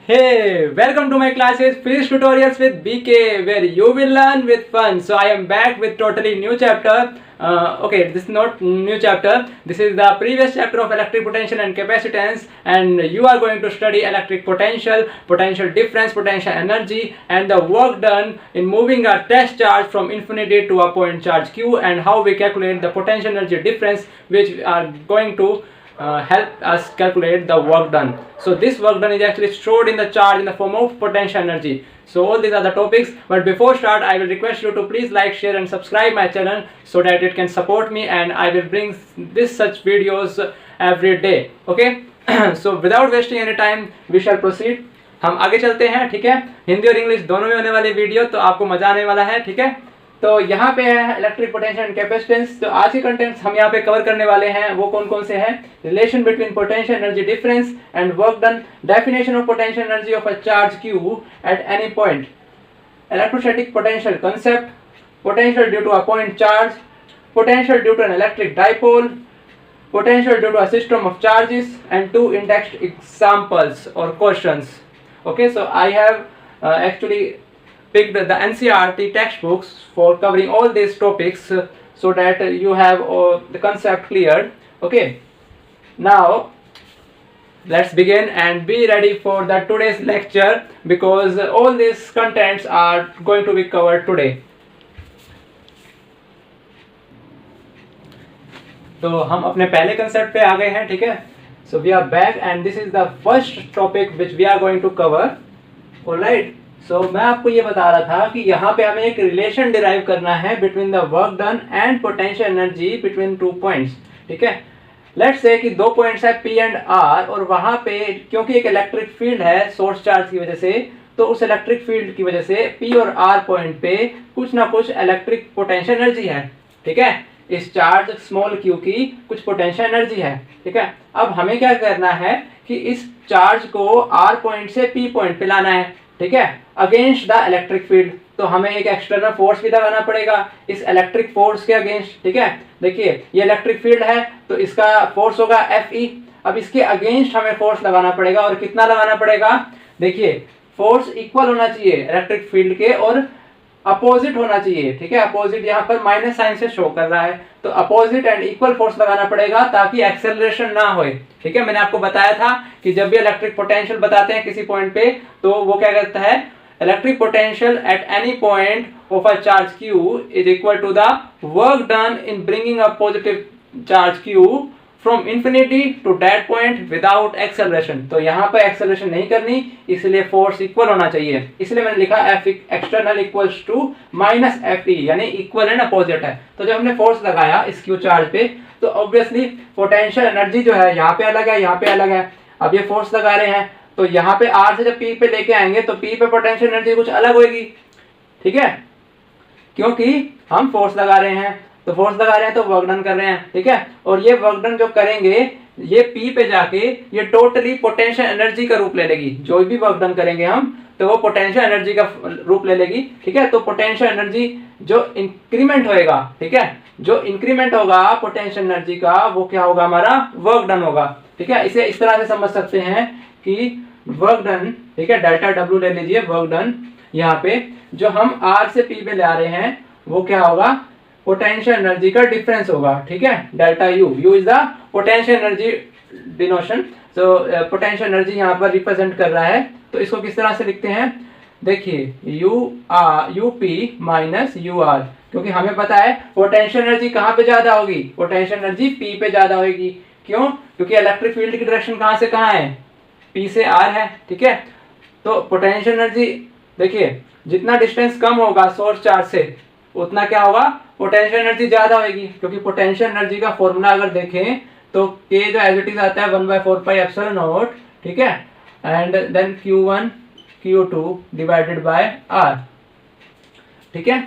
Hey, welcome to my classes Physics Tutorials with BK, where you will learn with fun. So I am back with totally new chapter. Okay, this is not new chapter. This is the previous chapter of electric potential and capacitance, and you are going to study electric potential, potential difference, potential energy, and the work done in moving a test charge from infinity to a point charge Q, and how we calculate the potential energy difference, which are going to help us calculate the work done. So this work done is actually stored in the charge in the form of potential energy. So all these are the topics, but before start I will request you to please like, share and subscribe my channel so that it can support me, and I will bring this such videos every day. Okay. So without wasting any time we shall proceed. हम आगे चलते हैं, ठीक है। हिंदी और English दोनों में होने वाली वीडियो, तो आपको मजा आने वाला है, ठीक है। तो यहाँ पे है इलेक्ट्रिक पोटेंशियल एंड कैपेसिटेंस। तो आज के कंटेंट्स हम यहाँ पे कवर करने वाले हैं, वो कौन कौन से हैं। Relation between potential energy difference and work done, definition of potential energy of a charge Q at any point, electrostatic potential concept, potential due to a point charge, potential due to an electric dipole, potential due to a system of charges, and 2 indexed examples or questions. Okay, so I have actually picked the NCERT textbooks for covering all these topics, so that you have the concept cleared. Okay, now let's begin and be ready for the today's lecture, because all these contents are going to be covered today. तो हम अपने पहले concept पे आ गए हैं, ठीक है। So we are back and this is the first topic which we are going to cover. Alright, so मैं आपको ये बता रहा था कि यहाँ पे हमें एक रिलेशन डिराइव करना है between the work done and potential energy between 2 points, ठीक है। लेट्स से कि 2 पॉइंट्स है P एंड R, और वहाँ पे क्योंकि एक इलेक्ट्रिक फील्ड है सोर्स चार्ज की वजह से, तो उस इलेक्ट्रिक फील्ड की वजह से P और R पॉइंट पे कुछ ना कुछ इलेक्ट्रिक पोटेंशियल एनर्जी है, ठीक है। इस चार्ज स्मॉल q की कुछ पोटेंशियल एनर्जी है, ठीक है। अब हमें क्या करना है कि इस चार्ज को R पॉइंट से P पॉइंट पे लाना है, ठीक है, अगेंस्ट द इलेक्ट्रिक फील्ड। तो हमें एक एक्सटर्नल फोर्स भी लगाना पड़ेगा इस इलेक्ट्रिक फोर्स के अगेंस्ट, ठीक है। देखिए ये इलेक्ट्रिक फील्ड है, तो इसका फोर्स होगा Fe। अब इसके अगेंस्ट हमें फोर्स लगाना पड़ेगा, और कितना लगाना पड़ेगा। देखिए फोर्स इक्वल होना चाहिए इलेक्ट्रिक फील्ड के, और अपोजिट होना चाहिए, ठीक है। अपोजिट यहाँ पर माइनस साइन से शो कर रहा है, तो अपोजिट एंड इक्वल फोर्स लगाना पड़ेगा ताकि एक्सेलरेशन ना होए, ठीक है। मैंने आपको बताया था कि जब भी इलेक्ट्रिक पोटेंशियल बताते हैं किसी पॉइंट पे, तो वो क्या कहता है, electric potential at any point of a charge Q is equal to the work done in bringing a positive charge Q from infinity to that point without acceleration. तो यहाँ पर एक्सेलरेशन नहीं करनी, इसलिए फोर्स इक्वल होना चाहिए, इसलिए मैंने लिखा F external equals to minus Fe, यानी इक्वल एंड अपोजिट है। तो जब हमने फोर्स लगाया इस क्यू चार्ज पे, तो ऑब्वियसली पोटेंशियल एनर्जी जो है यहाँ पे अलग है, यहाँ पे अलग है। अब ये फोर्स लगा रहे हैं, तो यहाँ पे R से जब P पे लेके आएंगे तो P पे पोटेंशियल एनर्जी कुछ अलग होगी, ठीक है, क्योंकि हम फोर्स लगा रहे हैं। तो फोर्स लगा रहे हैं तो वर्क डन कर रहे हैं, ठीक है। और ये वर्क डन जो करेंगे, ये P पे जाके ये टोटली पोटेंशियल एनर्जी का रूप ले लेगी। जो भी वर्क डन करेंगे हम, तो वो पोटेंशियल एनर्जी का रूप ले लेगी, ठीक है। तो पोटेंशियल एनर्जी जो इंक्रीमेंट होएगा, ठीक है, जो इंक्रीमेंट होगा पोटेंशियल एनर्जी का, वो क्या होगा, हमारा वर्क डन होगा, ठीक है। इसे इस तरह से समझ सकते हैं कि वर्क डन, ठीक है, डेल्टा W ले लीजिए, वर्क डन यहाँ पे जो हम R से P पे ले आ रहे हैं, वो क्या होगा, पोटेंशियल एनर्जी का डिफरेंस होगा, ठीक है, delta U। U is the potential energy डिनोशन। So potential energy यहाँ पर रिप्रेजेंट कर रहा है, तो इसको किस तरह से लिखते हैं। देखिए UP माइनस UR, क्योंकि हमें पता है पोटेंशियल एनर्जी कहाँ पे ज्यादा होगी, पोटेंशियल एनर्जी P पे ज्यादा होगी। क्यों, क्योंकि इलेक्ट्रिक फील्ड की डायरेक्शन कहाँ से कहाँ है, P से R है, ठीक है। तो पोटेंशियल एनर्जी देखिए जितना डिस्टेंस कम होगा सोर्स चार्ज से, उतना क्या होगा, पोटेंशियल एनर्जी ज्यादा होगी। क्योंकि पोटेंशियल एनर्जी का फॉर्मूला अगर देखें तो K जो एज इट इज आता है 1/4πε0, ठीक है, and then Q1 Q2 divided by R, ठीक है।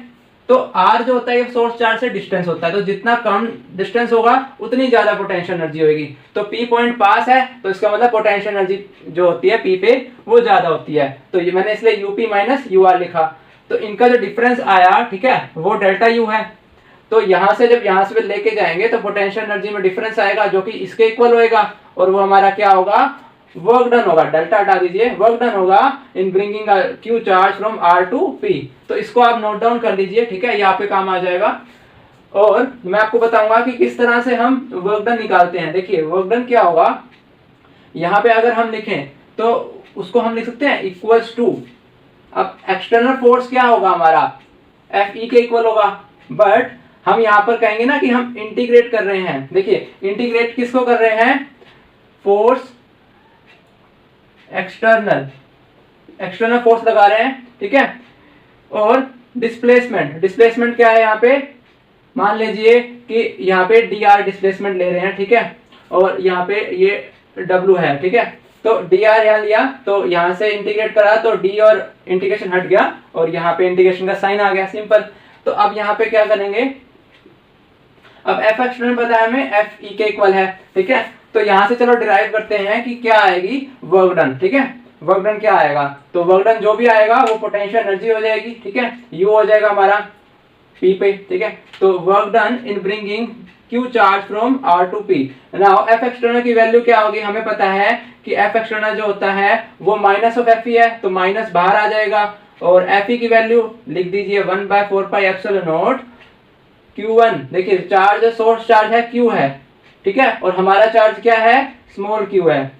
तो R जो होता है ये सोर्स चार्ज से डिस्टेंस होता है, तो जितना कम डिस्टेंस होगा उतनी ज्यादा पोटेंशियल एनर्जी होगी। तो P पॉइंट पास है, तो इसका मतलब पोटेंशियल एनर्जी जो होती है P पे वो ज्यादा होती है। तो ये मैंने इसलिए UP माइनस UR लिखा। तो इनका जो डिफरेंस आया, ठीक है, वो डेल्टा U है। तो यहाँ से जब यहाँ से लेके जाएंगे तो पोटेंशियल एनर्जी में डिफरेंस आएगा जो कि इसके इक्वल होएगा, और वो हमारा क्या होगा, वर्क डन होगा, डेल्टा हटा दीजिए, वर्क डन होगा in bringing Q charge from R to P. तो इसको आप नोट डाउन कर लीजिए, ठीक है, ये आप पे काम आ जाएगा। और मैं आपको बताऊंगा कि किस तरह से हम वर्क डन निकालते हैं। देखिए वर्क डन क्या होगा, यहाँ पे अगर हम लिखें तो उसको हम लिख सकते हैं इक्वल्स टू, अब एक्सटर्नल फोर्स क्या होगा हमारा, एफ ई के इक्वल होगा, बट हम यहाँ पर कहेंगे ना कि हम इंटीग्रेट कर रहे हैं। देखिए इंटीग्रेट किसको कर रहे हैं, फोर्स एक्सटर्नल, एक्सटर्नल फोर्स लगा रहे हैं, ठीक है। और डिस्प्लेसमेंट, डिस्प्लेसमेंट क्या है यहाँ पे, मान लीजिए कि यहाँ पे डी आर डिस्प्लेसमेंट ले रहे हैं, ठीक है, और यहाँ पे ये डब्ल्यू है, ठीक है। तो डी आर यहाँ लिया, तो यहाँ से इंटीग्रेट करा तो डी और इंटीग्रेशन हट गया और यहाँ पे इंटीग्रेशन का साइन आ गया, सिंपल। तो अब यहाँ पे क्या करेंगे, अब एफ एक्सटर्नल पता है हमें, एफ ई के इक्वल है, ठीक है। तो यहाँ से चलो डिराइव करते हैं कि क्या आएगी वर्क डन, ठीक है। वर्क डन क्या आएगा, तो वर्क डन जो भी आएगा वो पोटेंशियल एनर्जी हो जाएगी, ठीक है, यू हो जाएगा हमारा पी पे, ठीक है। तो work done in bringing Q charge from R to P. Now F external की वैल्यू क्या होगी, हमें पता है कि एफ एक्सटर्नल जो होता है वो माइनस ऑफ एफ ई है, तो माइनस बाहर आ जाएगा, और एफ ई की वैल्यू लिख दीजिए 1/4πε0 Q1। देखिए चार्ज सोर्स चार्ज है Q है, ठीक है, और हमारा चार्ज क्या है, स्मॉल q है,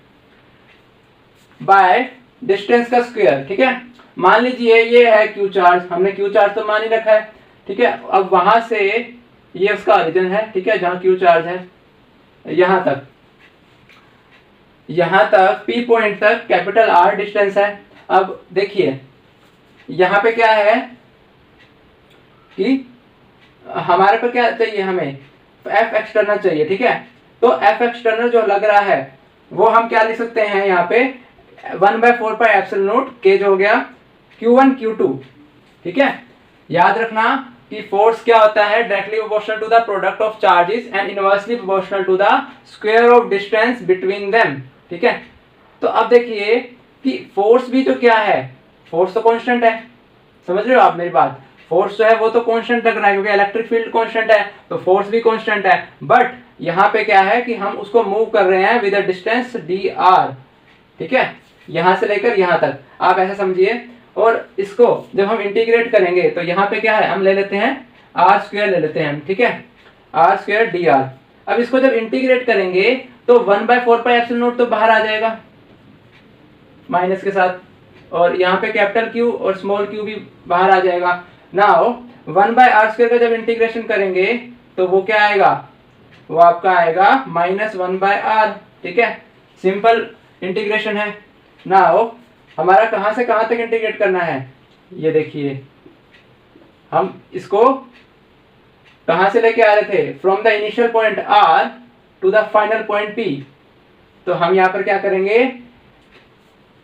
बाय डिस्टेंस का स्क्वायर, ठीक है। मान लीजिए ये है Q चार्ज, हमने Q चार्ज तो मान ही रखा है, ठीक है। अब वहां से ये उसका ओरिजिन है, ठीक है, जहां Q चार्ज है, यहां तक P पॉइंट तक कैपिटल R डिस्टेंस है। अब देखिए यहाँ पे क्या है कि हमारे पे क्या चाहिए, हमें F एक्सटर्नल चाहिए, ठीक है। तो F एक्सटर्नल जो लग रहा है वो हम क्या लिख सकते हैं, यहाँ पे 1/4πε0 K जो हो गया Q1 Q2, ठीक है। याद रखना कि फोर्स क्या होता है, directly proportional to the product of charges and inversely proportional to the square of distance between them, ठीक है। तो अब देखिए कि फोर्स भी जो क्या है, फोर्स तो कांस्टेंट है, समझ रहे हो आप मेरी बात, फोर्स जो है वो तो कांस्टेंट लग रहा है क्योंकि इलेक्ट्रिक फील्ड कांस्टेंट है, तो फोर्स भी कांस्टेंट है, बट यहाँ पे क्या है कि हम उसको मूव कर रहे हैं with a distance D R, ठीक है, यहाँ से लेकर यहाँ तक, आप ऐसा समझिए। और इसको जब हम इंटीग्रेट करेंगे तो यहाँ पे क्या है, हम ले लेते हैं आर स्क्वायर ले लेते हैं, ठीक है, आर स्क्वायर डी आर। अब इसको जब इंटीग्रेट करेंगे तो 1/4πε0 तो बाहर आ जाएगा माइनस के साथ, और यहाँ पे कैपिटल Q और स्मॉल q भी बाहर आ जाएगा। नाउ 1/r² का जब इंटीग्रेशन करेंगे तो वो क्या आएगा, वो आपका आएगा -1/r, ठीक है, सिंपल इंटीग्रेशन है। नाउ हमारा कहाँ से कहाँ तक इंटीग्रेट करना है, ये देखिए हम इसको कहाँ से लेके आ रहे थे, from the initial point R to the final point P। तो हम यहाँ पर क्या करेंगे,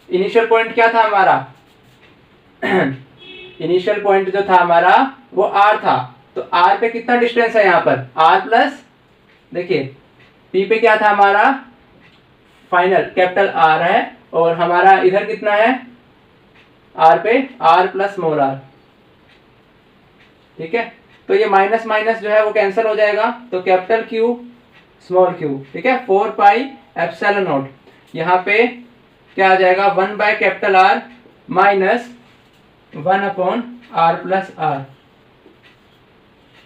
इनिशियल पॉइंट क्या था हमारा इनिशियल पॉइंट जो था हमारा वो R था, तो R पे कितना डिस्टेंस है यहाँ पर, R प्लस, देखिए P पे क्या था हमारा फाइनल कैपिटल R है, और हमारा इधर कितना है R पे R प्लस स्मॉल r, ठीक है। तो ये माइनस माइनस जो है वो कैंसिल हो जाएगा, तो कैपिटल Q स्मॉल q, ठीक है, 4πε0, यहाँ पे क्या आ जाएगा 1/R minus 1/R plus r,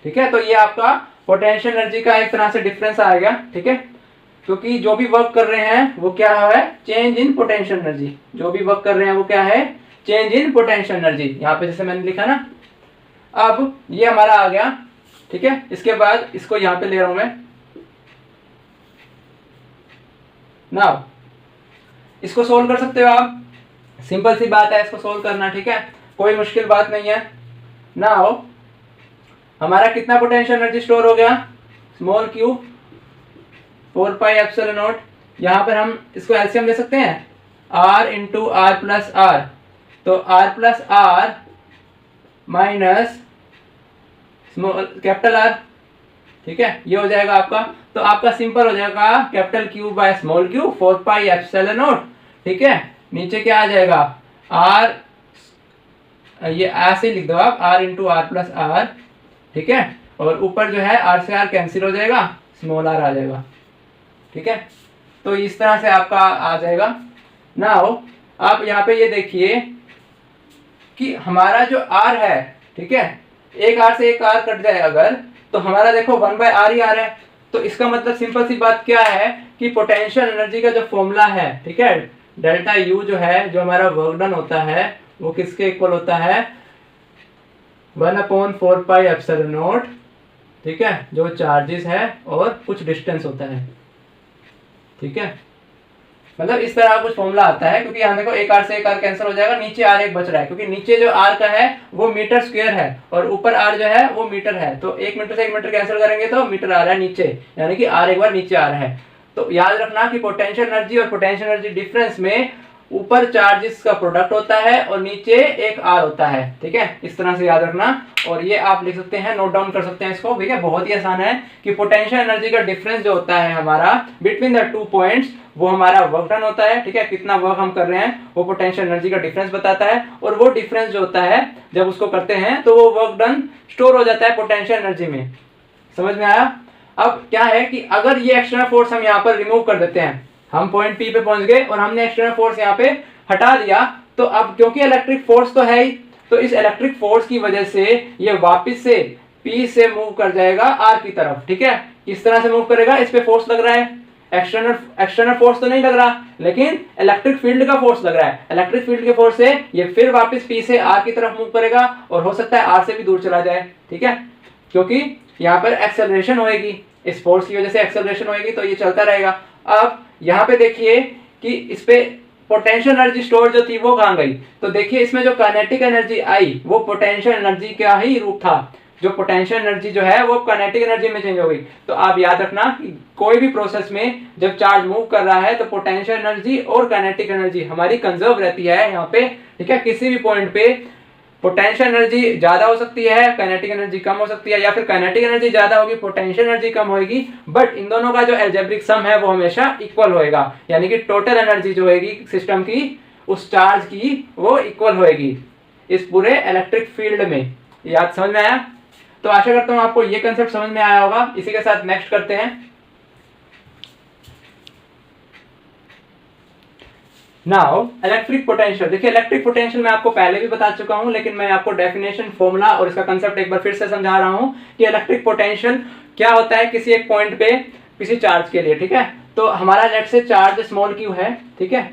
ठीक है। तो ये आपका पोटेंशियल एनर्जी का एक तरह से डिफरेंस आ गया, ठीक है, क्योंकि जो भी वर्क कर रहे हैं वो क्या है, चेंज इन पोटेंशियल एनर्जी, जो भी वर्क कर रहे हैं वो क्या है, चेंज इन पोटेंशियल एनर्जी, यहाँ पे जैसे मैंने लिखा ना। अब ये हमारा आ गया, ठीक है। इसके बाद इसको यहाँ पे ले रहा हूं मैं, नाउ इसको सोल्व कर सकते हो आप, सिंपल सी बात है इसको सोल्व करना, ठीक है, कोई मुश्किल बात नहीं है। नाउ हमारा कितना पोटेंशियल एनर्जी स्टोर हो गया, स्मॉल q 4πε0, यहाँ पर हम इसको एलसीएम ले सकते हैं r into R plus R, तो r plus R minus small capital R, ठीक है, ये हो जाएगा आपका। तो आपका सिंपल हो जाएगा capital Q by small q 4πε0, ठीक है। नीचे क्या आ जाएगा r, ये ऐसे लिख दो आप, r into R plus R, ठीक है, और ऊपर जो है r से r कैंसिल हो जाएगा, स्मॉल r आ जाएगा, ठीक है। तो इस तरह से आपका आ जाएगा, नाउ आप यहाँ पे ये देखिए कि हमारा जो आर है, ठीक है, एक आर से एक आर कट जाए अगर, तो हमारा देखो 1/r ही आ रहा है। तो इसका मतलब सिंपल सी बात क्या है कि पोटेंशियल एनर्जी का जो फॉर्मूला है, ठीक है, डेल्टा यू जो है, जो हमारा वर्क डन होता है, वो किसके इक्वल होता है, 1/4πε0, ठीक है, जो चार्जेस है और कुछ डिस्टेंस होता है, ठीक है। मतलब इस तरह कुछ फॉर्मूला आता है, क्योंकि यहाँ देखो एक आर से एक आर कैंसिल हो जाएगा, नीचे आर एक बच रहा है, क्योंकि नीचे जो आर का है वो मीटर स्क्वायर है और ऊपर आर जो है वो मीटर है। तो 1 मीटर से 1 मीटर कैंसिल करेंगे तो मीटर आ रहा है नीचे, यानी कि आर एक बार नीचे आ रहा है। तो याद रखना कि पोटेंशियल एनर्जी और पोटेंशियल एनर्जी डिफरेंस में ऊपर चार्जेस का प्रोडक्ट होता है और नीचे एक आर होता है, ठीक है, इस तरह से याद रखना। और ये आप लिख सकते हैं, नोट डाउन कर सकते हैं इसको, ठीक है, बहुत ही आसान है कि पोटेंशियल एनर्जी का डिफरेंस जो होता है हमारा बिटवीन द 2 पॉइंट्स, वो हमारा वर्क डन होता है, ठीक है, कितना वर्क हम कर रहे हैं वो पोटेंशियल एनर्जी का डिफरेंस बताता है। और वो डिफरेंस जो होता है जब उसको करते हैं तो वो वर्क डन स्टोर हो जाता है पोटेंशियल एनर्जी में। समझ में आया? अब क्या है कि अगर ये एक्सटर्नल फोर्स हम यहाँ पर रिमूव कर देते हैं, हम पॉइंट पी पे पहुंच गए और हमने एक्सटर्नल फोर्स यहाँ पे हटा दिया, तो अब क्योंकि इलेक्ट्रिक फोर्स तो है ही, तो इस इलेक्ट्रिक फोर्स की वजह से ये वापस से पी से मूव कर जाएगा आर की तरफ, ठीक है। इस तरह से मूव करेगा, इस पे फोर्स लग रहा है, एक्सटर्नल फोर्स तो नहीं लग रहा, लेकिन इलेक्ट्रिक फील्ड का फोर्स लग रहा है। इलेक्ट्रिक फील्ड के फोर्स से ये फिर वापस पी से आर की तरफ मूव करेगा और हो सकता है आर से भी दूर चला जाए, ठीक है, क्योंकि यहाँ पर एक्सेलरेशन होएगी, इस फोर्स की वजह से एक्सेलरेशन होएगी, तो ये चलता रहेगा। अब यहाँ पे देखिए कि इस पे पोटेंशियल एनर्जी स्टोर जो थी वो कहाँ गई, तो देखिए इसमें जो काइनेटिक एनर्जी आई वो पोटेंशियल एनर्जी का ही रूप था। जो पोटेंशियल एनर्जी जो है वो काइनेटिक एनर्जी में चेंज हो गई। तो आप याद रखना कि कोई भी प्रोसेस में जब चार्ज मूव कर रहा है तो पोटेंशियल एनर्जी और काइनेटिक एनर्जी हमारी कंजर्व रहती है यहाँ पे, ठीक है। किसी भी पॉइंट पे पोटेंशियल एनर्जी ज्यादा हो सकती है, काइनेटिक एनर्जी कम हो सकती है, या फिर काइनेटिक एनर्जी ज्यादा होगी, पोटेंशियल एनर्जी कम होगी, बट इन दोनों का जो अलजेब्रिक सम है वो हमेशा इक्वल होएगा, यानी कि टोटल एनर्जी जो होगी सिस्टम की उस चार्ज की वो इक्वल होएगी इस पूरे इलेक्ट्रिक फील्ड में। याद समझ में आया? तो आशा करता हूं आपको ये कंसेप्ट समझ में आया होगा। इसी के साथ नेक्स्ट करते हैं। Now electric potential. देखिए इलेक्ट्रिक पोटेंशियल मैं आपको पहले भी बता चुका हूं, लेकिन मैं आपको डेफिनेशन, फॉर्मूला और इसका कंसेप्ट एक बार फिर से समझा रहा हूं कि इलेक्ट्रिक पोटेंशियल क्या होता है किसी एक पॉइंट पे किसी चार्ज के लिए, ठीक है। तो हमारा लेट से चार्ज स्मॉल क्यू है, ठीक है।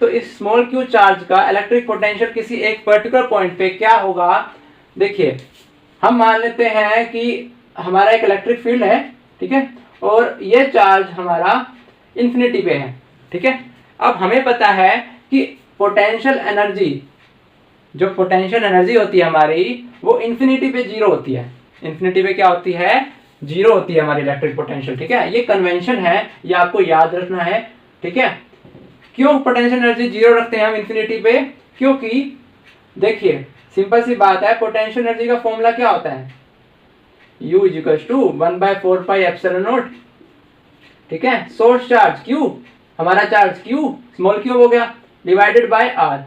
तो इस स्मॉल क्यू चार्ज का इलेक्ट्रिक पोटेंशियल किसी एक पर्टिकुलर पॉइंट पे क्या होगा, देखिए हम मान लेते हैं कि हमारा एक इलेक्ट्रिक फील्ड है, ठीक है, और ये चार्ज हमारा इंफिनिटी पे है, ठीक है। अब हमें पता है कि पोटेंशियल एनर्जी, जो पोटेंशियल एनर्जी होती है हमारी वो इंफिनिटी पे जीरो होती है। इंफिनिटी पे क्या होती है? जीरो होती है हमारी इलेक्ट्रिक पोटेंशियल, ठीक है। ये कन्वेंशन है, ये आपको याद रखना है, ठीक है। क्यों पोटेंशियल एनर्जी जीरो रखते हैं हम इंफिनिटी पे? क्योंकि देखिए सिंपल सी बात है, पोटेंशियल एनर्जी का फॉर्मूला क्या होता है? U = 1/4πε0, ठीक है। सोर्स चार्ज Q, हमारा चार्ज Q स्मॉल क्यू हो गया, divided by R,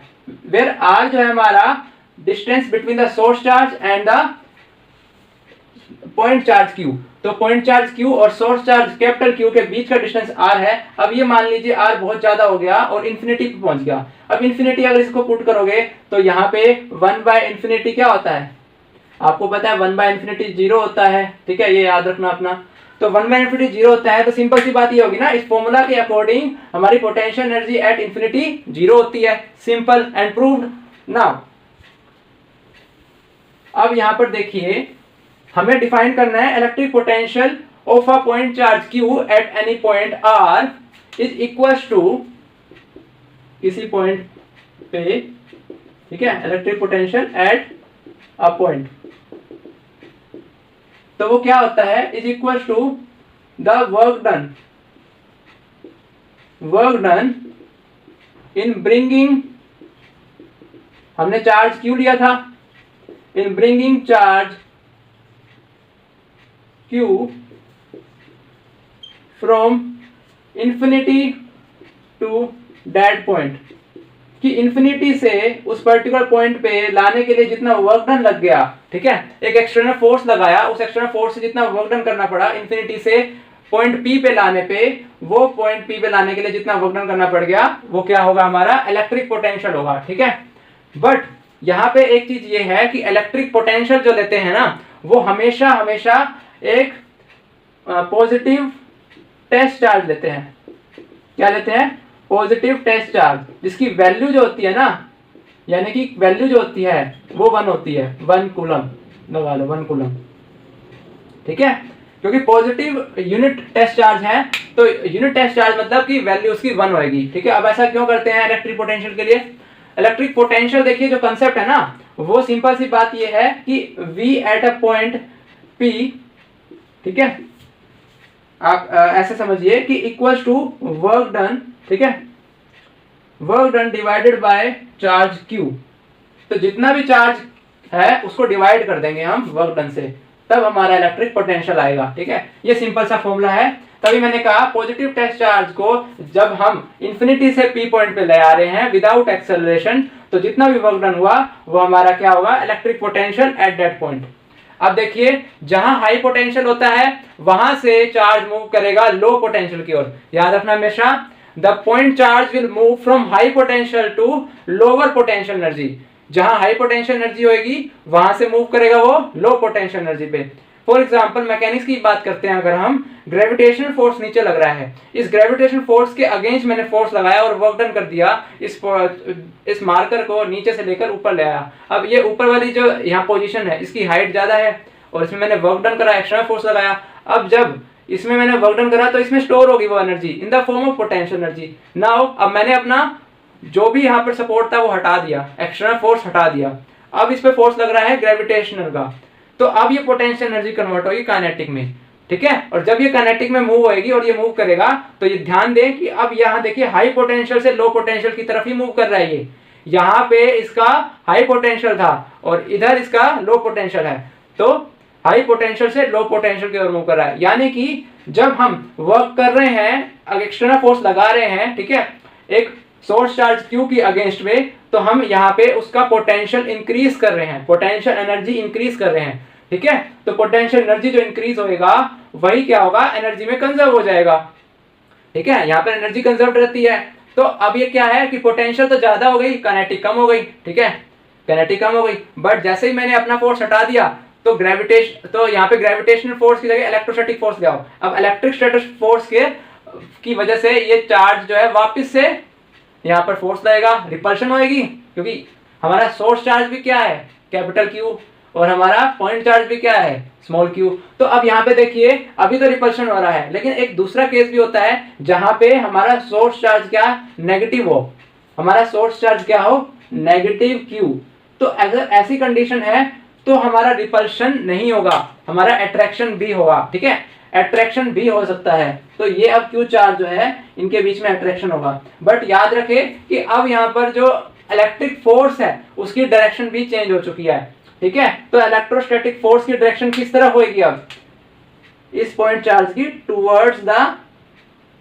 where R जो है हमारा distance between the source charge and the point charge Q। तो पॉइंट चार्ज Q और सोर्स चार्ज कैपिटल Q के बीच का डिस्टेंस R है। अब ये मान लीजिए R बहुत ज्यादा हो गया और इंफिनिटी पे पहुंच गया। अब इंफिनिटी अगर इसको पुट करोगे तो यहाँ पे 1/∞ क्या होता है? आपको पता है 1/∞ जीरो होता है, ठीक है, ये याद रखना अपना। तो 1/∞ जीरो होता है, तो सिंपल सी बात ये होगी ना, इस फॉर्मूला के अकॉर्डिंग हमारी potential energy at infinity zero होती है। Simple and proved. नाउ अब यहां पर देखिए हमें डिफाइन करना है electric potential of a point charge Q at any point R is equals to, किसी पॉइंट पे, ठीक है, electric potential at a point, तो वो क्या होता है? Is equals to the work done in bringing, हमने चार्ज Q लिया था, in bringing charge Q from infinity to that point, कि इंफिनिटी से उस पर्टिकुलर पॉइंट पे लाने के लिए जितना वर्क डन लग गया, ठीक है, एक एक्सटर्नल फोर्स लगाया, उस एक्सटर्नल फोर्स से जितना वर्क डन करना पड़ा इंफिनिटी से पॉइंट P पे लाने पे, वो पॉइंट P पे लाने के लिए जितना वर्क डन करना पड़ गया वो क्या होगा, हमारा इलेक्ट्रिक पोटेंशियल होगा, ठीक है। बट यहाँ पे एक चीज ये है कि इलेक्ट्रिक पोटेंशियल जो लेते हैं ना, वो हमेशा हमेशा एक पॉजिटिव टेस्ट चार्ज लेते हैं। क्या लेते हैं, पॉजिटिव टेस्ट चार्ज, जिसकी वैल्यू जो होती है ना, यानी कि वैल्यू जो होती है वो 1 होती है, 1 कूलम लगा लो, 1 कूलम, ठीक है। क्योंकि पॉजिटिव यूनिट टेस्ट चार्ज है तो यूनिट टेस्ट चार्ज मतलब कि वैल्यू उसकी 1 होगी, ठीक है। अब ऐसा क्यों करते हैं इलेक्ट्रिक पोटेंशियल के लिए? इलेक्ट्रिक पोटेंशियल देखिए जो कंसेप्ट है ना, वो सिंपल सी बात ये है कि V eight a point P, ठीक है, आप ऐसे समझिए कि इक्वल्स टू वर्क डन, ठीक है, work done divided by charge Q। तो जितना भी चार्ज है उसको डिवाइड कर देंगे हम वर्क डन से, तब हमारा इलेक्ट्रिक पोटेंशियल आएगा, ठीक है। ये सिंपल सा फॉर्मूला है। तभी मैंने कहा पॉजिटिव टेस्ट चार्ज को जब हम इंफिनिटी से P पॉइंट पे ले आ रहे हैं विदाउट एक्सेलरेशन, तो जितना भी वर्क डन हुआ वो हमारा क्या होगा, electric potential at that point. अब देखिए जहां हाई पोटेंशियल होता है वहां से चार्ज मूव करेगा लो पोटेंशियल की ओर। याद रखना हमेशा, the point charge will move from high potential to lower potential energy. जहां हाई पोटेंशियल एनर्जी होगी वहां से मूव करेगा वो लो पोटेंशियल एनर्जी पे। फॉर एग्जाम्पल मैकेनिक्स की बात करते हैं, अगर हम ग्रेविटेशनल फोर्स नीचे लग रहा है, इस ग्रेविटेशनल फोर्स के अगेंस्ट मैंने फोर्स लगाया और वर्क डन कर दिया, इस मार्कर को नीचे से लेकर ऊपर ले आया। अब ये ऊपर वाली जो यहाँ पोजीशन है इसकी हाइट ज्यादा है और इसमें मैंने वर्क डन करा, एक्स्ट्रा फोर्स लगाया। अब जब इसमें मैंने वर्क डन करा तो इसमें स्टोर होगी वो energy in the form of potential energy. Now अब मैंने अपना जो भी यहाँ पर सपोर्ट था वो हटा दिया, एक्सटर्नल फोर्स हटा दिया, अब इस पे फोर्स लग रहा है ग्रेविटेशनल का, तो अब ये पोटेंशियल एनर्जी कन्वर्ट होगी काइनेटिक में, ठीक है। और जब ये काइनेटिक में मूव होएगी और ये मूव करेगा तो ये ध्यान दें कि अब यहाँ देखिए हाई पोटेंशियल से लो पोटेंशियल की तरफ ही मूव कर रहा है। ये यहाँ पे इसका हाई पोटेंशियल था और इधर इसका लो पोटेंशियल है, तो हाई पोटेंशियल से लो पोटेंशियल की ओर मूव कर रहा है। यानी कि जब हम वर्क कर रहे हैं, एक्सटर्नल फोर्स लगा रहे हैं, ठीक है, एक सोर्स चार्ज Q की अगेंस्ट में, तो हम यहाँ पे उसका पोटेंशियल इंक्रीज कर रहे हैं, पोटेंशियल एनर्जी इंक्रीज कर रहे हैं, ठीक है। तो पोटेंशियल एनर्जी जो इंक्रीज होएगा वही क्या होगा, एनर्जी में कंजर्व हो जाएगा, ठीक है। यहाँ पे एनर्जी कंजर्व रहती है। तो अब ये क्या है कि पोटेंशियल तो ज्यादा हो गई, काइनेटिक कम हो गई, ठीक है, काइनेटिक कम हो गई। बट जैसे ही मैंने अपना फोर्स हटा दिया तो यहाँ पे ग्रेविटेशनल फोर्स की जगह इलेक्ट्रोस्टैटिक फोर्स ले आओ। अब इलेक्ट्रोस्टैटिक फोर्स की वजह से ये चार्ज जो है वापस से यहाँ पर फोर्स लगेगा, रिपल्शन होएगी, क्योंकि हमारा सोर्स चार्ज भी क्या है, कैपिटल Q, और हमारा पॉइंट चार्ज भी क्या है, स्मॉल q। तो अब यहाँ पे देखिए अभी तो रिपल्शन हो रहा है, लेकिन एक दूसरा केस भी होता है जहां पे हमारा सोर्स चार्ज क्या नेगेटिव हो, हमारा सोर्स चार्ज क्या हो नेगेटिव q। तो अगर ऐसी कंडीशन है तो हमारा रिपल्शन नहीं होगा, हमारा अट्रैक्शन भी होगा, ठीक है, अट्रैक्शन भी हो सकता है। तो ये अब q चार्ज जो है इनके बीच में अट्रैक्शन होगा। बट याद रखें कि अब यहाँ पर जो इलेक्ट्रिक फोर्स है उसकी डायरेक्शन भी चेंज हो चुकी है, ठीक है। तो इलेक्ट्रोस्टैटिक फोर्स की डायरेक्शन किस तरह होगी, अब इस पॉइंट चार्ज की towards the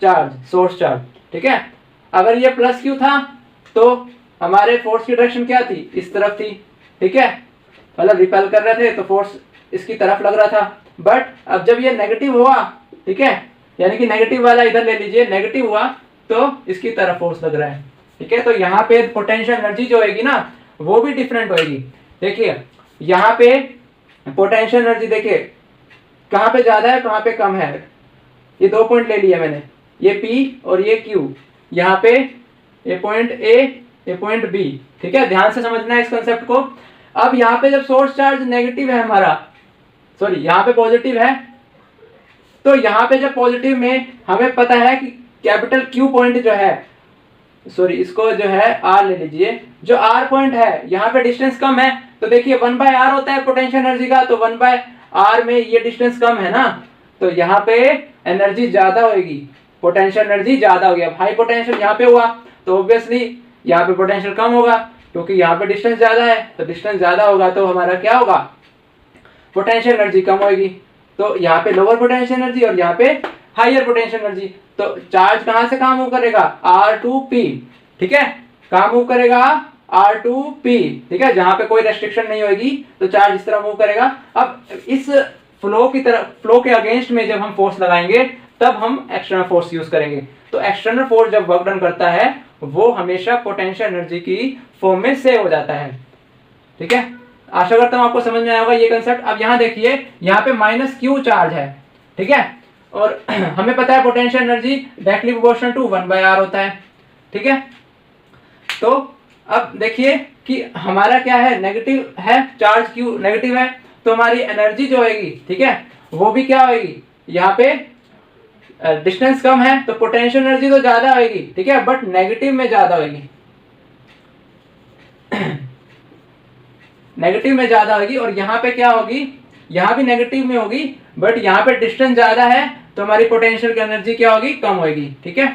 charge, source charge, ठीक है। अगर ये प्लस q था तो हमारे फोर्स की डायरेक्शन क्या थी, इस तरफ थी, ठीक है, मतलब रिपेल कर रहे थे तो फोर्स इसकी तरफ लग रहा था। बट अब जब ये नेगेटिव हुआ, ठीक है, यानी कि नेगेटिव वाला इधर ले लीजिए, नेगेटिव हुआ तो इसकी तरफ फोर्स लग रहा है, ठीक है। तो यहाँ पे पोटेंशियल एनर्जी जो होगी ना वो भी डिफरेंट होगी। देखिए यहाँ पे पोटेंशियल एनर्जी देखिए कहाँ पे ज्यादा है कहाँ पे कम है, ये दो पॉइंट ले लिया मैंने, ये P और ये Q, यहाँ पे ये पॉइंट A, ये पॉइंट B, ठीक है, ध्यान से समझना है इस कंसेप्ट को। अब यहाँ पे जब सोर्स चार्ज नेगेटिव है हमारा, सॉरी यहाँ पे पॉजिटिव है, तो यहाँ पे जब पॉजिटिव में हमें पता है कि कैपिटल Q पॉइंट जो है, सॉरी इसको जो है R ले लीजिए, जो R पॉइंट है यहाँ पे डिस्टेंस कम है, तो देखिए 1/r होता है पोटेंशियल एनर्जी का, तो 1/r में ये डिस्टेंस कम है ना, तो यहाँ पे एनर्जी ज्यादा होगी, पोटेंशियल एनर्जी ज्यादा होगी। अब हाई पोटेंशियल यहाँ पे हुआ तो ऑब्वियसली यहाँ पे पोटेंशियल कम होगा, क्योंकि यहाँ पे डिस्टेंस ज्यादा है, तो डिस्टेंस ज्यादा होगा तो हमारा क्या होगा, पोटेंशियल एनर्जी कम होगी। तो यहाँ पे लोअर पोटेंशियल एनर्जी और यहाँ पे हायर पोटेंशियल एनर्जी। तो चार्ज कहाँ से कहाँ मूव करेगा, R2P, ठीक है, कहाँ मूव करेगा R2P, ठीक है, जहां पे कोई रेस्ट्रिक्शन नहीं होगी तो चार्ज इस तरह मूव करेगा। अब इस फ्लो की तरफ, फ्लो के अगेंस्ट में जब हम फोर्स लगाएंगे तब हम एक्सटर्नल फोर्स यूज करेंगे। तो एक्सटर्नल फोर्स जब वर्क डन करता है वो हमेशा पोटेंशियल एनर्जी की फॉर्म में सेव हो जाता है। ठीक है, आशा करता हूं आपको समझ में आया होगा ये कंसेप्ट। अब यहाँ देखिए, यहाँ पे -q चार्ज है, ठीक है, और हमें पता है potential energy directly proportional to 1/r होता है। ठीक है, तो अब देखिए कि हमारा क्या है, नेगेटिव है, चार्ज q नेगेटिव है, तो हमारी एनर्जी जो होगी, ठीक है, वो भी क्या होगी, यहाँ पे डिस्टेंस कम है तो पोटेंशियल एनर्जी तो ज्यादा होगी, ठीक है, बट नेगेटिव में ज्यादा होगी नेगेटिव में ज्यादा होगी। और यहाँ पे क्या होगी, यहाँ भी नेगेटिव में होगी, बट यहाँ पे डिस्टेंस ज्यादा है तो हमारी पोटेंशियल एनर्जी क्या होगी, कम होगी। ठीक है,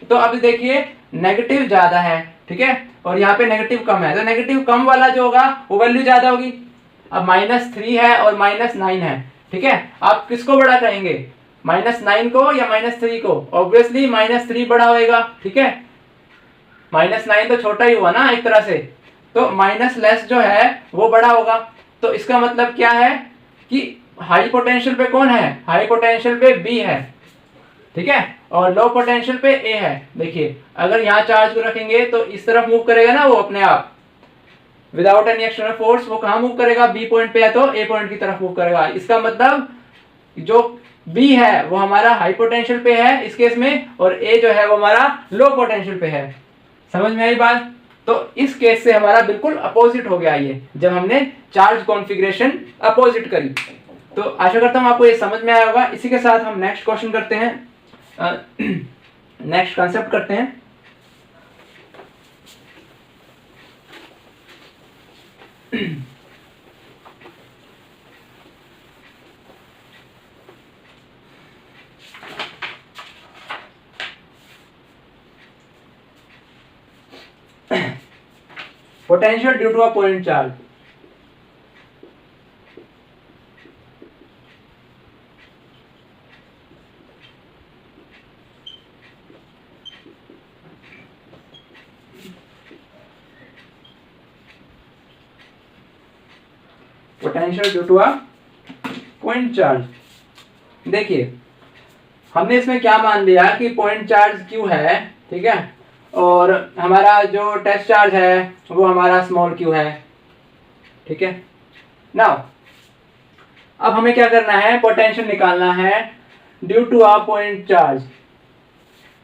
तो अब देखिए नेगेटिव ज्यादा है, ठीक है, और यहाँ पे नेगेटिव कम है, तो नेगेटिव कम वाला जो होगा वो वैल्यू ज्यादा होगी। अब -3 है और -9 है, ठीक है, आप किसको बड़ा कहेंगे, -9 को या -3 को? ऑब्वियसली -3 बड़ा होएगा, ठीक है, -9 तो छोटा ही हुआ ना एक तरह से, तो -लेस जो है वो बड़ा होगा। तो इसका मतलब क्या है कि हाई पोटेंशियल पे कौन है, हाई पोटेंशियल पे B है, ठीक है, और लो पोटेंशियल पे A है। देखिए अगर यहाँ चार्ज को रखेंगे तो इस तरफ मूव करेगा ना वो अपने आप, विदाउट एनी एक्सटर्नल फोर्स। वो कहाँ मूव करेगा, B पॉइंट पे है तो A पॉइंट की तरफ मूव करेगा। इसका मतलब जो B है वो हमारा हाई पोटेंशियल पे है इस केस में, और A जो है वो हमारा लो पोटेंशियल पे है। समझ में आई बात? तो इस केस से हमारा बिल्कुल अपोजिट हो गया ये, जब हमने चार्ज कॉन्फ़िगरेशन अपोजिट करी। तो आशा करता हूं आपको ये समझ में आया होगा। इसी के साथ हम नेक्स्ट क्वेश्चन करते हैं, नेक्स्ट कंसेप्ट करते हैं। Potential due to a point charge. Potential due to a point charge. देखिए हमने इसमें क्या मान लिया कि पॉइंट चार्ज क्यू है, ठीक है, और हमारा जो टेस्ट चार्ज है वो हमारा स्मॉल क्यू है, ठीक है। नाउ अब हमें क्या करना है, पोटेंशियल निकालना है due to a point charge.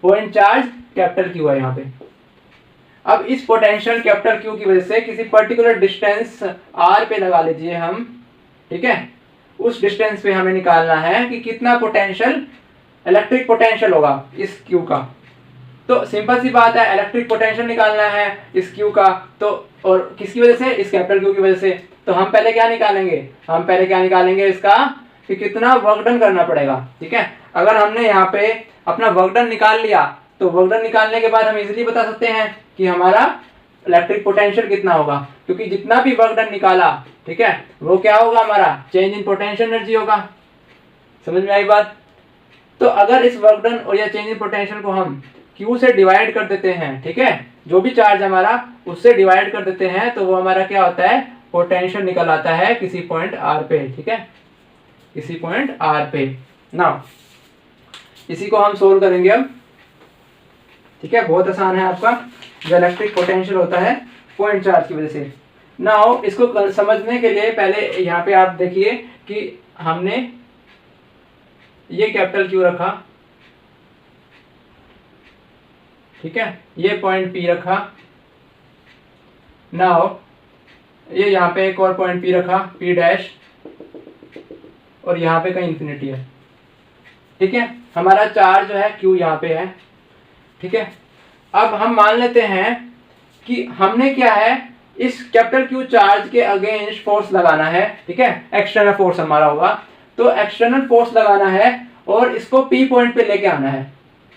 Point charge capital Q है यहाँ पे। अब इस पोटेंशियल कैपिटल क्यू की वजह से किसी पर्टिकुलर डिस्टेंस आर पे लगा लीजिए हम, ठीक है, उस डिस्टेंस पे हमें निकालना है कि कितना पोटेंशियल, इलेक्ट्रिक पोटेंशियल होगा इस क्यू का। तो सिंपल सी बात है, इलेक्ट्रिक पोटेंशियल निकालना है इस क्यू का, तो और किसकी वजह से, इस कैपिटल क्यू की वजह से। तो हम पहले क्या निकालेंगे, हम पहले क्या निकालेंगे इसका कि कितना वर्क डन करना पड़ेगा, ठीक है। अगर हमने यहाँ पे अपना वर्क डन निकाल लिया तो वर्क डन निकालने के बाद हम इजीली बता सकते हैं कि हमारा इलेक्ट्रिक पोटेंशियल कितना होगा, क्योंकि जितना भी वर्क डन निकाला, ठीक है, वो क्या होगा, हमारा चेंज इन पोटेंशियल एनर्जी होगा। समझ में आई बात? तो अगर इस वर्क डन और या चेंज इन पोटेंशियल को हम Q से डिवाइड कर देते हैं, ठीक है, जो भी चार्ज हमारा उससे डिवाइड कर देते हैं, तो वो हमारा क्या होता है, पोटेंशियल निकल आता है किसी पॉइंट R पे, ठीक है, किसी पॉइंट R पे। नाउ इसी को हम सोल्व करेंगे अब, ठीक है, बहुत आसान है आपका। जो इलेक्ट्रिक पोटेंशियल होता है पॉइंट चार्ज की वजह से। नाउ इसको समझने के लिए पहले यहाँ पे आप देखिए कि हमने ये कैपिटल Q रखा, ठीक है, ये पॉइंट P रखा। नाउ ये यहाँ पे एक और पॉइंट P रखा, P डैश, और यहाँ पे कहीं इंफिनिटी है, ठीक है। हमारा चार्ज जो है Q यहाँ पे है, ठीक है। अब हम मान लेते हैं कि हमने क्या है, इस कैपिटल Q चार्ज के अगेंस्ट फोर्स लगाना है, ठीक है, एक्सटर्नल फोर्स हमारा होगा। तो एक्सटर्नल फोर्स लगाना है और इसको P पॉइंट पे लेके आना है,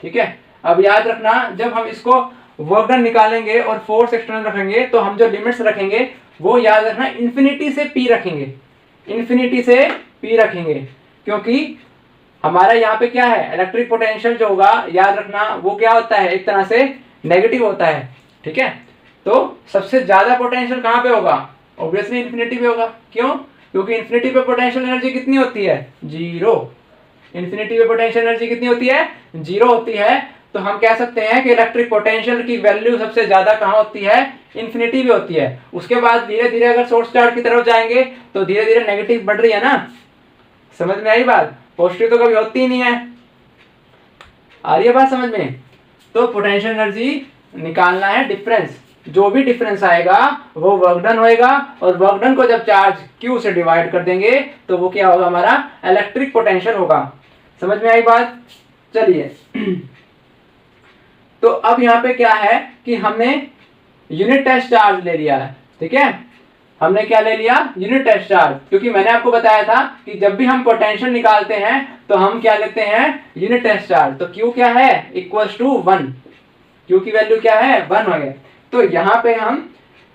ठीक है। अब याद रखना, जब हम इसको वर्क डन निकालेंगे और फोर्स एक्सटर्नल रखेंगे तो हम जो लिमिट्स रखेंगे वो याद रखना इन्फिनिटी से P रखेंगे, इन्फिनिटी से P रखेंगे, क्योंकि हमारा यहाँ पे क्या है, इलेक्ट्रिक पोटेंशियल जो होगा, याद रखना वो क्या होता है, एक तरह से नेगेटिव होता है, ठीक है। तो सबसे ज्यादा पोटेंशियल कहाँ पे होगा, ऑब्वियसली इन्फिनिटी पे होगा। क्यों? क्योंकि इन्फिनिटी पे पोटेंशियल एनर्जी कितनी होती है, 0, इन्फिनिटी में पोटेंशियल एनर्जी कितनी होती है, 0 होती है। तो हम कह सकते हैं कि इलेक्ट्रिक पोटेंशियल की वैल्यू सबसे ज्यादा कहाँ होती है, इन्फिनिटी में होती है। उसके बाद धीरे धीरे अगर सोर्स चार्ज की तरफ जाएंगे तो धीरे धीरे नेगेटिव बढ़ रही है ना, समझ में आई बात, पॉजिटिव तो कभी होती ही नहीं है। आ रही है बात समझ में। तो पोटेंशियल एनर्जी निकालना है डिफरेंस, जो भी डिफरेंस आएगा वो वर्क डन होएगा, और वर्क डन को जब चार्ज Q से डिवाइड कर देंगे तो वो क्या होगा, हमारा इलेक्ट्रिक पोटेंशियल होगा। समझ में आई बात। चलिए तो अब यहाँ पे क्या है कि हमने यूनिट टेस्ट चार्ज ले लिया है, ठीक है, हमने क्या ले लिया, यूनिट टेस्ट चार्ज, क्योंकि मैंने आपको बताया था कि जब भी हम पोटेंशियल निकालते हैं तो हम क्या लेते हैं, यूनिट टेस्ट चार्ज। तो Q क्या है, इक्वल्स टू 1, Q की वैल्यू क्या है, 1 हो गए। तो यहाँ पे हम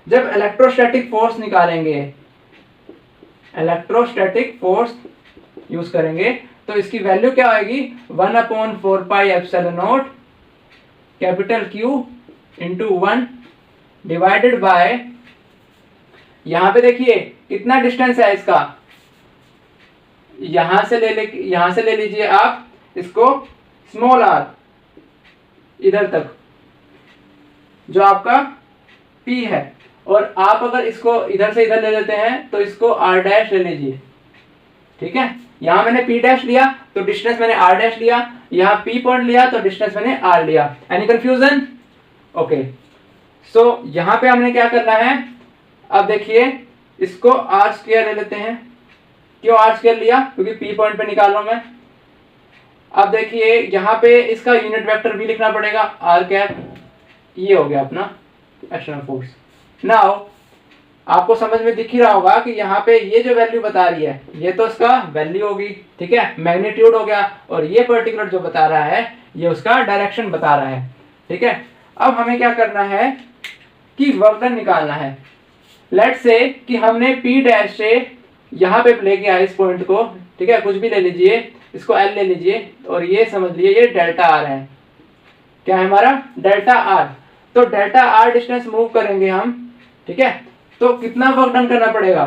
जब इलेक्ट्रोस्टैटिक फोर्स निकालेंगे, इलेक्ट्रोस्टैटिक फोर्स यूज करेंगे तो इसकी वैल्यू क्या आएगी, 1/4 pi epsilon not capital Q into 1 divided by, यहां पे देखिए कितना डिस्टेंस है इसका, यहां से ले लीजिए आप इसको स्मॉल r इधर तक जो आपका P है, और आप अगर इसको इधर से इधर ले लेते हैं तो इसको r डैश ले लीजिए, ठीक है। यहां मैंने P डैश लिया तो डिस्टेंस मैंने r डैश लिया, यहां P पॉइंट लिया तो डिस्टेंस मैंने r लिया। Any confusion? ओके, सो यहां पे हमने क्या करना है, अब देखिए इसको r स्क्वायर ले लेते हैं। क्यों r स्क्वायर लिया, क्योंकि P पॉइंट पे निकाल रहा हूं मैं। अब देखिए यहाँ पे इसका यूनिट वेक्टर भी लिखना पड़ेगा, r कैप, ये हो गया अपना एक्शनल फोर्स। नाउ आपको समझ में दिख ही रहा होगा कि यहाँ पे ये जो वैल्यू बता रही है ये तो उसका वैल्यू होगी, ठीक है, मैग्नीट्यूड हो गया, और ये पर्टिकुलर जो बता रहा है ये उसका डायरेक्शन बता रहा है, ठीक है। अब हमें क्या करना है कि वर्क डन निकालना है। लेट्स से कि हमने P डैश से यहाँ पे लेके आए इस पॉइंट को, ठीक है, कुछ भी ले लीजिए, इसको L ले लीजिए, और ये समझ लिए ये डेल्टा R है, क्या है हमारा, डेल्टा R। तो डेल्टा R डिस्टेंस मूव करेंगे हम, ठीक है, तो कितना वर्क डन करना पड़ेगा।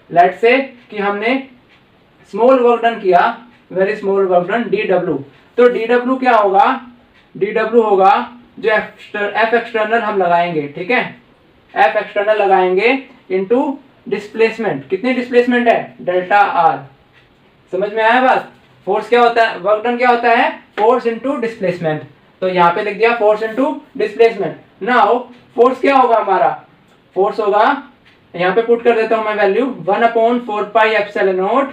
लेट्स से कि हमने स्मॉल वर्क डन किया, very small work done dw, तो dw क्या होगा, dw होगा जो F एक्सटर्नल हम लगाएंगे, ठीक है, F एक्सटर्नल लगाएंगे इनटू डिस्प्लेसमेंट, कितनी डिस्प्लेसमेंट है, डेल्टा R। समझ में आया बात। फोर्स क्या होता है, वर्क डन क्या होता है, फोर्स इनटू डिस्प्लेसमेंट। तो यहाँ पे लिख दिया force into displacement. Now force क्या होगा हमारा, फोर्स होगा, यहाँ पे पुट कर देता हूं मैं value, 1/4 pi epsilon not,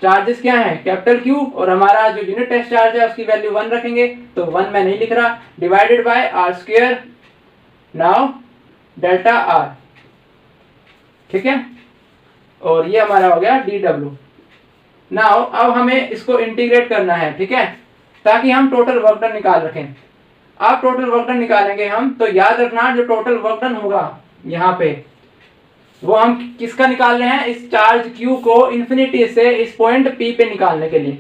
charges क्या है, कैपिटल Q, और हमारा जो यूनिट टेस्ट चार्ज है उसकी वैल्यू 1 रखेंगे, तो 1 मैं नहीं लिख रहा, divided by r square, now delta R, ठीक है, और ये हमारा हो गया dw। नाउ अब हमें इसको इंटीग्रेट करना है, ठीक है, ताकि हम टोटल वर्क डन निकाल रखें। अब टोटल वर्क डन निकालेंगे हम, तो याद रखना जो टोटल वर्क डन होगा यहाँ पे वो हम किसका निकाल रहे हैं, इस चार्ज Q को इन्फिनिटी से इस पॉइंट P पे निकालने के लिए,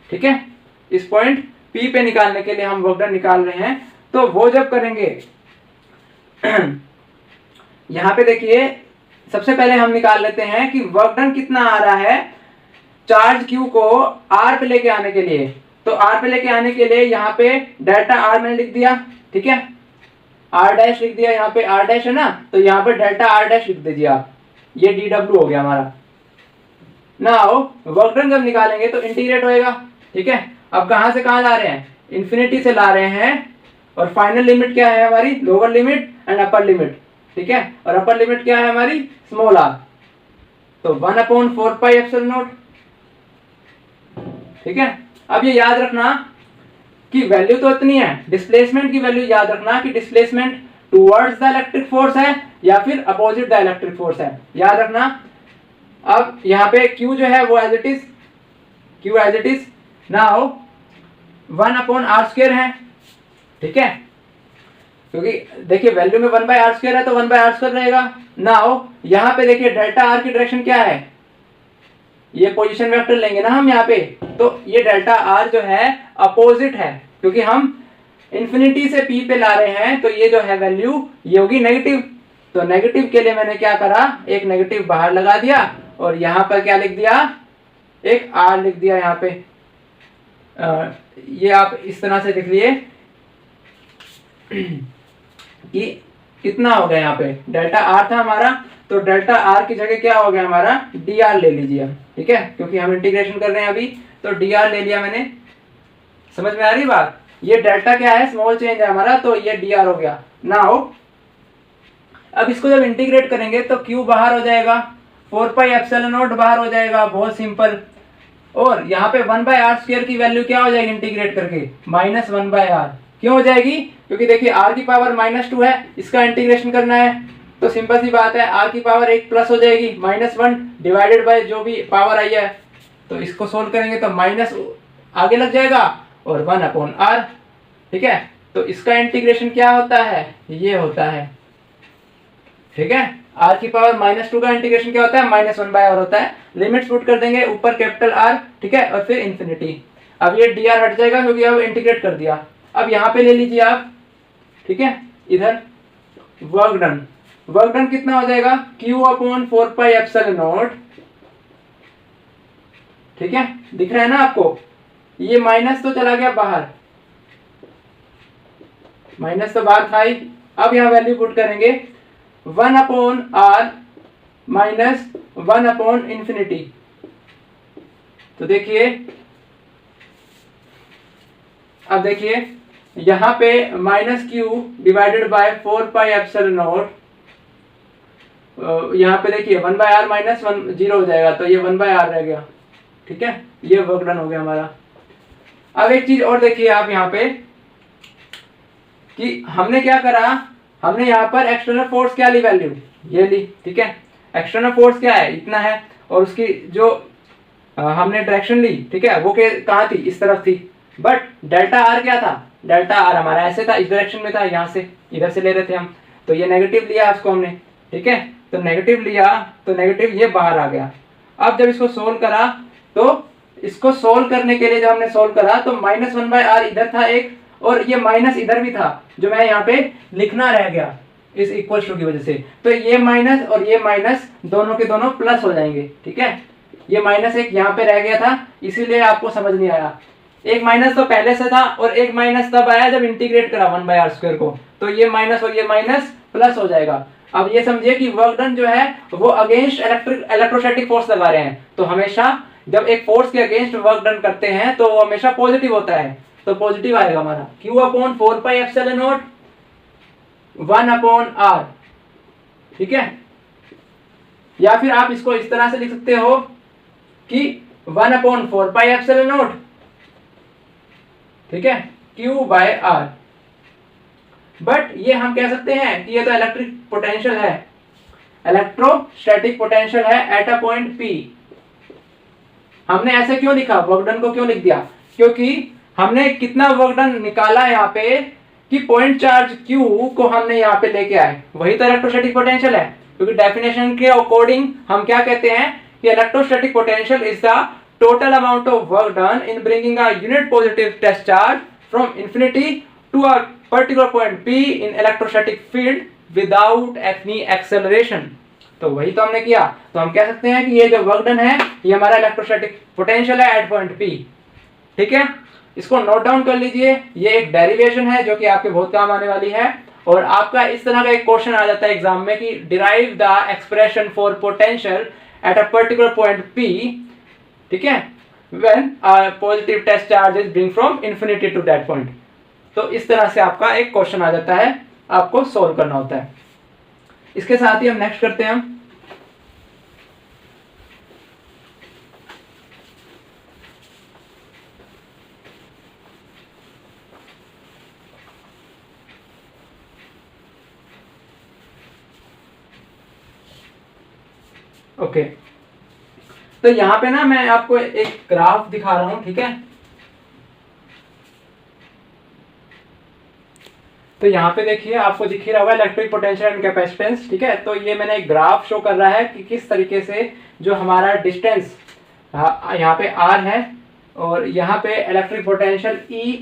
ठीक है, इस पॉइंट P पे निकालने के लिए हम वर्क डन निकाल रहे हैं। तो वो जब करेंगे यहाँ पे देखिए सबसे पहले हम निकाल लेते हैं कि वर्क डन कितना आ रहा है चार्ज Q को R पे लेके आने के लिए। तो R पे लेके आने के लिए यहाँ पे डेल्टा R मैंने लिख दिया, ठीक है, R डैश लिख दिया, यहाँ पे R डैश है ना, तो यहाँ पे डेल्टा R डैश लिख दीजिए आप, ये dw हो गया हमारा। नाउ वर्क डन जब निकालेंगे तो इंटीग्रेट होएगा, ठीक है। अब कहाँ से कहाँ ला रहे हैं, इन्फिनिटी से ला रहे हैं, और फाइनल लिमिट क्या है हमारी, lower limit and upper limit, ठीक है, और अपर लिमिट क्या है हमारी, स्मॉल r, तो 1/4 पाई एप्सिलॉन नॉट, ठीक है। अब ये याद रखना कि वैल्यू तो इतनी है, डिस्प्लेसमेंट की वैल्यू याद रखना कि displacement towards the electric force है या फिर अपोजिट द इलेक्ट्रिक फोर्स है, याद रखना। अब यहाँ पे Q जो है वो as it is, Q as it is, now 1/r² है, ठीक है, क्योंकि देखिए वैल्यू में 1/r² है तो 1/r² रहेगा। नाउ यहाँ पे देखिए डेल्टा R की डायरेक्शन क्या है, ये पोजीशन वेक्टर लेंगे ना हम यहाँ पे, तो ये डेल्टा R जो है अपोजिट है, क्योंकि हम इन्फिनिटी से P पे ला रहे हैं, तो ये जो है वैल्यू ये होगी नेगेटिव। तो नेगेटिव के लिए मैंने क्या करा, एक नेगेटिव बाहर लगा दिया, और यहाँ पर क्या लिख दिया, एक R लिख दिया यहाँ पे, ये आप इस तरह से लिख लिए कि कितना हो गया यहाँ पे डेल्टा आर था हमारा, तो डेल्टा आर की जगह क्या हो गया हमारा डी आर ले लीजिए हम, ठीक है, क्योंकि हम इंटीग्रेशन कर रहे हैं अभी, तो डी आर ले लिया मैंने। समझ में आ रही बात? ये डेल्टा क्या है, स्मॉल चेंज है हमारा, तो ये डी आर हो गया। नाउ अब इसको जब इंटीग्रेट करेंगे तो क्यू बाहर हो जाएगा, 4 पाई एप्सिलॉन नॉट बाहर हो जाएगा, बहुत सिंपल। और यहाँ पे 1/r² की वैल्यू क्या हो जाएगी इंटीग्रेट करके, -1/r। क्यों हो जाएगी? क्योंकि देखिए r की पावर -2 है, इसका इंटीग्रेशन करना है, तो सिंपल सी बात है r की पावर 1 प्लस हो जाएगी, -1 डिवाइडेड बाय जो भी पावर आई है, तो इसको सोल्व करेंगे तो माइनस आगे लग जाएगा और 1/r, ठीक है। तो इसका इंटीग्रेशन क्या होता है, ये होता है, ठीक है। r की पावर -2 का इंटीग्रेशन क्या होता है, -1/r होता है। लिमिट्स पुट कर देंगे, ऊपर कैपिटल R, ठीक है, और फिर इन्फिनिटी। अब ये dr हट जाएगा क्योंकि अब इंटीग्रेट कर दिया। अब यहाँ पे ले लीजिए आप, ठीक है, इधर वर्क डन। वर्क डन कितना हो जाएगा, Q/4 पाई एप्सिलॉन नॉट, ठीक है, दिख रहा है ना आपको, ये माइनस तो चला गया बाहर, माइनस तो बाहर था ही। अब यहाँ वैल्यू पुट करेंगे 1/r माइनस 1/∞। तो देखिए, अब देखिए यहाँ पे -q divided by 4 pi epsilon not, यहाँ पे देखिए 1/r माइनस 1 0 हो जाएगा, तो ये 1/r रह गया, ठीक है। ये वर्क डन हो गया हमारा। अब एक चीज और देखिए आप यहाँ पे कि हमने क्या करा, हमने यहाँ पर एक्सटर्नल फोर्स क्या ली, वैल्यू ये ली, ठीक है। एक्सटर्नल फोर्स क्या है, इतना है, और उसकी जो हमने डायरेक्शन ली, ठीक है, वो कहाँ थी, इस तरफ थी। बट डेल्टा आर क्या था, डेल्टा आर हमारा ऐसे था, इस डायरेक्शन में था, यहाँ से इधर से ले रहे थे हम, तो ये नेगेटिव लिया उसको हमने, ठीक है। तो नेगेटिव लिया तो नेगेटिव ये बाहर आ गया। अब जब इसको सोल्व करा, तो इसको सोल्व करने के लिए जब हमने सोल्व करा तो -1/r इधर था एक, और ये माइनस इधर भी था, जो मैं यहाँ पे लिखना रह गया इस इक्वल टू की वजह से। तो ये माइनस और ये माइनस दोनों के दोनों प्लस हो जाएंगे, ठीक है। ये माइनस एक यहाँ पे रह गया था, इसीलिए आपको समझ नहीं आया। एक माइनस तो पहले से था और एक माइनस तब आया जब इंटीग्रेट करा 1/r² को, तो ये माइनस और ये माइनस प्लस हो जाएगा। अब ये समझिए कि वर्क डन जो है वो अगेंस्ट इलेक्ट्रोस्टैटिक फोर्स लगा रहे हैं, तो हमेशा जब एक फोर्स के अगेंस्ट वर्क डन करते हैं तो वो हमेशा पॉजिटिव होता है, तो पॉजिटिव आएगा हमारा Q/4 pi epsilon not 1/r, ठीक है। या फिर आप इसको इस तरह से लिख सकते हो कि 1/4 पाई एप्सिलॉन नॉट, ठीक है, Q/r। बट ये हम कह सकते हैं कि ये तो इलेक्ट्रिक पोटेंशियल है, इलेक्ट्रोस्टैटिक पोटेंशियल है एट अ पॉइंट P। हमने ऐसे क्यों लिखा, वर्क डन को क्यों लिख दिया, क्योंकि हमने कितना वर्क डन निकाला यहाँ पे कि पॉइंट चार्ज Q को हमने यहाँ पे लेके आए, वही तो इलेक्ट्रोस्टैटिक पोटेंशियल है। क्योंकि डेफिनेशन के अकॉर्डिंग हम क्या कहते हैं कि electrostatic potential is the total amount of work done in bringing a unit positive test charge from infinity to a particular point P in electrostatic field without any acceleration. तो वही तो हमने किया, तो हम कह सकते हैं कि ये जो वर्क डन है ये हमारा इलेक्ट्रोस्टैटिक पोटेंशियल है एट पॉइंट P, ठीक है। इसको नोट डाउन कर लीजिए, ये एक डेरिवेशन है जो कि आपके बहुत काम आने वाली है। और आपका इस तरह का एक क्वेश्चन आ जाता है एग्जाम में कि derive the expression for potential at a particular point P, ठीक है, when a positive test charge is bring from infinity to that point. तो इस तरह से आपका एक क्वेश्चन आ जाता है, आपको सोल्व करना होता है। इसके साथ ही हम नेक्स्ट करते हैं हम ओके। तो यहाँ पे ना मैं आपको एक ग्राफ दिखा रहा हूं, ठीक है। तो यहाँ पे देखिए आपको दिख ही रहा होगा इलेक्ट्रिक पोटेंशियल एंड कैपेसिटेंस, ठीक है। तो ये मैंने एक ग्राफ शो कर रहा है कि किस तरीके से जो हमारा डिस्टेंस यहाँ पे r है और यहाँ पे इलेक्ट्रिक पोटेंशियल E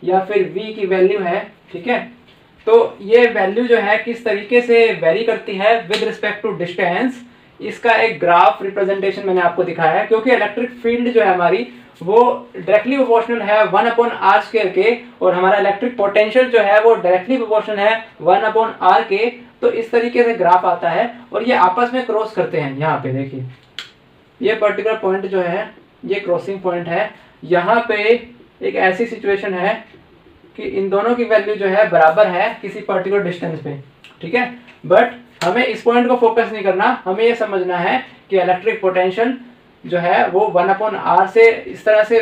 या फिर V की वैल्यू है, ठीक है। तो ये वैल्यू जो है किस तरीके से वेरी करती है विद रिस्पेक्ट टू डिस्टेंस, इसका एक ग्राफ रिप्रेजेंटेशन मैंने आपको दिखाया है, क्योंकि इलेक्ट्रिक फील्ड जो है हमारी वो डायरेक्टली प्रोपोर्शनल है 1/r² के, और हमारा इलेक्ट्रिक पोटेंशियल जो है वो डायरेक्टली प्रोपोर्शनल है 1/r के। तो इस तरीके से ग्राफ आता है और ये आपस में क्रॉस करते हैं। यहाँ पे देखिए ये पर्टिकुलर पॉइंट जो है ये क्रॉसिंग पॉइंट है। यहाँ पे एक ऐसी सिचुएशन है कि इन दोनों की वैल्यू जो है बराबर है किसी पर्टिकुलर डिस्टेंस पे, ठीक है। बट हमें इस पॉइंट को फोकस नहीं करना, हमें ये समझना है कि इलेक्ट्रिक पोटेंशियल जो है वो 1/r से इस तरह से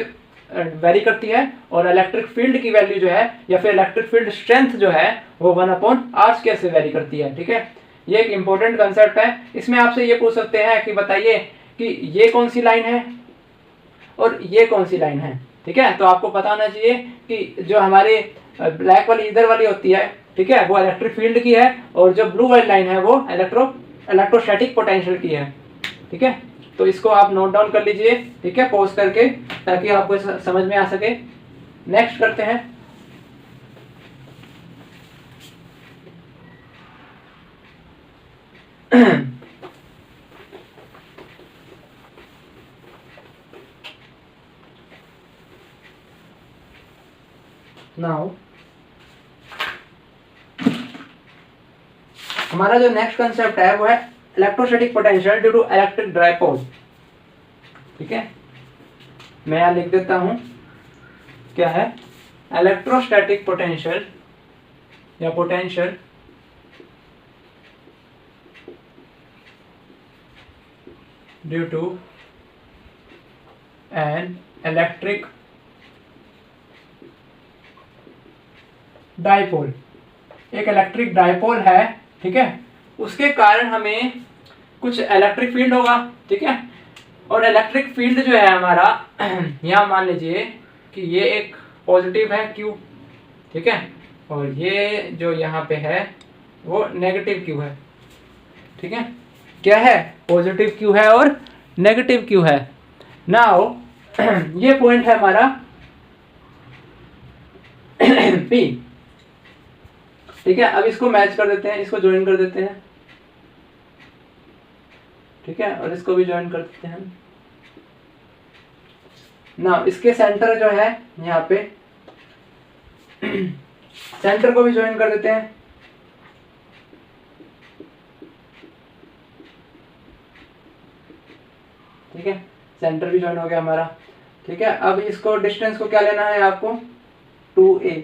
वेरी करती है, और इलेक्ट्रिक फील्ड की वैल्यू जो है या फिर इलेक्ट्रिक फील्ड स्ट्रेंथ जो है वो 1/r² से वेरी करती है, ठीक है। ये एक इंपॉर्टेंट कंसेप्ट है। इसमें आपसे ये पूछ सकते हैं कि बताइए कि ये कौन सी लाइन है और ये कौन सी लाइन है, ठीक है। तो आपको पता होना चाहिए कि जो हमारी ब्लैक वाली इधर वाली होती है, ठीक है, वो इलेक्ट्रिक फील्ड की है, और जो ब्लू वाली लाइन है वो इलेक्ट्रोस्टैटिक पोटेंशियल की है, ठीक है। तो इसको आप नोट डाउन कर लीजिए, ठीक है, पॉज करके, ताकि आपको समझ में आ सके। नेक्स्ट करते हैं। नाउ हमारा जो नेक्स्ट कंसेप्ट है वो है electrostatic potential due to electric dipole, ठीक है। मैं यहां लिख देता हूं क्या है इलेक्ट्रोस्टैटिक पोटेंशियल या potential due to an electric dipole. एक इलेक्ट्रिक डाइपोल है, ठीक है, उसके कारण हमें कुछ इलेक्ट्रिक फील्ड होगा, ठीक है। और इलेक्ट्रिक फील्ड जो है हमारा यहाँ मान लीजिए कि ये एक पॉजिटिव है Q, ठीक है, और ये जो यहाँ पे है वो नेगेटिव Q है, ठीक है। क्या है, पॉजिटिव Q है और नेगेटिव Q है। नाउ ये पॉइंट है हमारा P, ठीक है। अब इसको मैच कर देते हैं, इसको ज्वाइन कर देते हैं, ठीक है, और इसको भी ज्वाइन कर देते हैं ना। इसके सेंटर जो है यहाँ पे सेंटर को भी ज्वाइन कर देते हैं, ठीक है, सेंटर भी ज्वाइन हो गया हमारा, ठीक है। अब इसको डिस्टेंस को क्या लेना है आपको, 2a,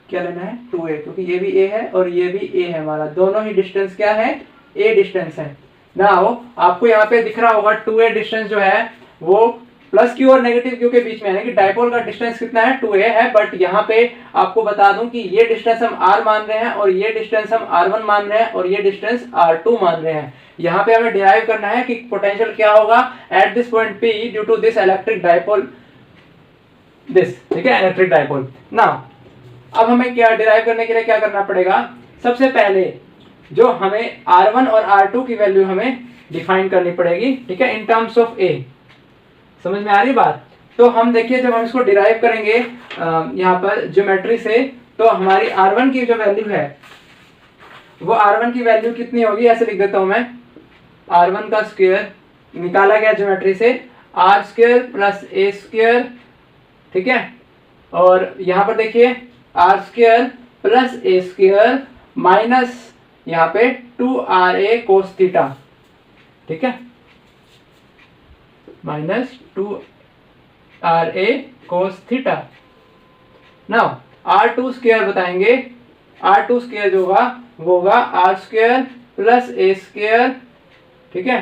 क्या लेना है 2a, क्योंकि ये भी a है और ये भी a है, हमारा दोनों ही डिस्टेंस क्या है, a डिस्टेंस है। नाउ आपको यहाँ पे दिख रहा होगा 2a डिस्टेंस जो है वो प्लस Q और नेगेटिव Q के बीच में है, यानी कि डाइपोल का डिस्टेंस कितना है, 2a है। बट यहाँ पे आपको बता दूं कि ये डिस्टेंस हम r मान रहे हैं और ये डिस्टेंस हम r1 मान रहे हैं और ये डिस्टेंस r2 मान रहे हैं। यहाँ पे हमें डिराइव करना है कि पोटेंशियल क्या होगा at this point P due to this electric dipole, this, ठीक है, इलेक्ट्रिक डाइपोल। नाउ अब हमें क्या डिराइव करने के लिए क्या करना पड़ेगा, सबसे पहले जो हमें R1 और R2 की वैल्यू हमें डिफाइन करनी पड़ेगी, ठीक है, इन टर्म्स ऑफ A। समझ में आ रही बात। तो हम देखिए जब हम इसको डिराइव करेंगे यहाँ पर ज्योमेट्री से, तो हमारी R1 की जो वैल्यू है वो R1 की वैल्यू कितनी होगी, ऐसे लिख देता हूं मैं, R1 का स्क्वायर निकाला गया ज्योमेट्री से R² + A², ठीक है। और यहाँ पर देखिए R² + A² माइनस यहाँ पे 2RA cos थीटा, ठीक है, minus 2RA cos theta. Now R2² बताएंगे, R2² जो होगा वो होगा R² + A², ठीक है,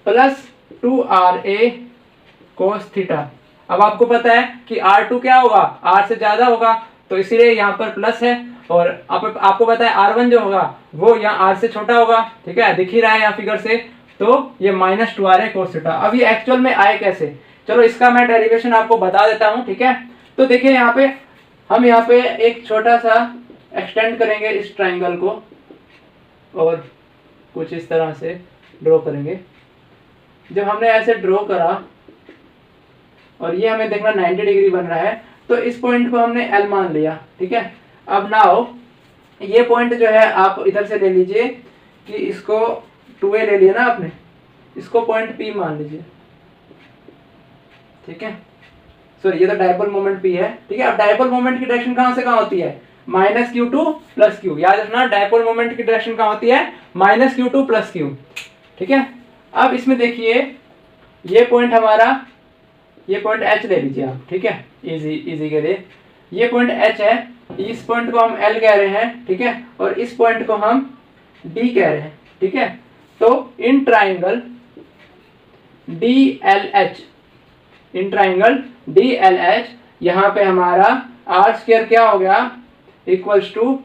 प्लस 2RA cos थीटा। अब आपको पता है कि R2 क्या होगा, R से ज्यादा होगा, तो इसीलिए यहाँ पर प्लस है, और आपको पता है R1 जो होगा वो यहाँ R से छोटा होगा, ठीक है, दिख ही रहा है यहाँ फिगर से, तो ये माइनस 2RA cos थीटा। अब ये एक्चुअल में आए कैसे, चलो इसका मैं डेरिवेशन आपको बता देता हूँ, ठीक है। तो देखिए यहाँ पे हम यहाँ पे एक छोटा सा एक्सटेंड करेंगे इस ट्राइंगल को और कुछ इस तरह से ड्रॉ करेंगे। जब हमने ऐसे ड्रॉ करा और ये हमें देखना 90 डिग्री बन रहा है, तो इस पॉइंट को हमने L मान लिया, ठीक है। अब नाउ ये पॉइंट जो है आप इधर से ले लीजिए कि इसको 2a ले लिया ना आपने, इसको पॉइंट P मान लीजिए, ठीक है। सॉरी, ये तो डायपोल मोमेंट P है, ठीक है। अब डायपोल मोमेंट की डायरेक्शन कहां से कहां होती है? -q2 + q। याद रखना, डायपोल मोमेंट की डायरेक्शन कहां होती है? -q2 + q, ठीक है। अब इसमें देखिए, ये पॉइंट हमारा, ये पॉइंट H ले लीजिए आप, ठीक है, इजी के लिए। ये पॉइंट H है, इस पॉइंट को हम L कह रहे हैं, ठीक है, और इस पॉइंट को हम D कह रहे हैं, ठीक है। तो in triangle DLH, in triangle DLH यहाँ पे हमारा r² क्या हो गया? इक्वल्स टू,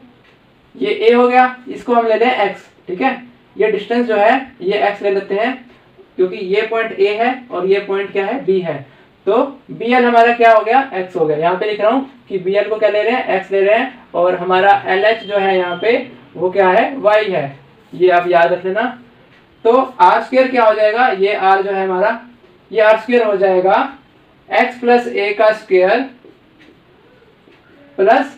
ये a हो गया, इसको हम ले लें x, ठीक है। ये डिस्टेंस जो है ये x ले लेते हैं, क्योंकि ये पॉइंट a है और ये पॉइंट क्या है? b है। तो BL हमारा क्या हो गया? x हो गया। यहाँ पे लिख रहा हूँ कि BL को क्या ले रहे हैं? x ले रहे हैं, और हमारा LH जो है यहाँ पे वो क्या है? y है। ये आप याद रख लेना। तो r² क्या हो जाएगा? ये r जो है हमारा, ये r² हो जाएगा x + a का स्क्वायर प्लस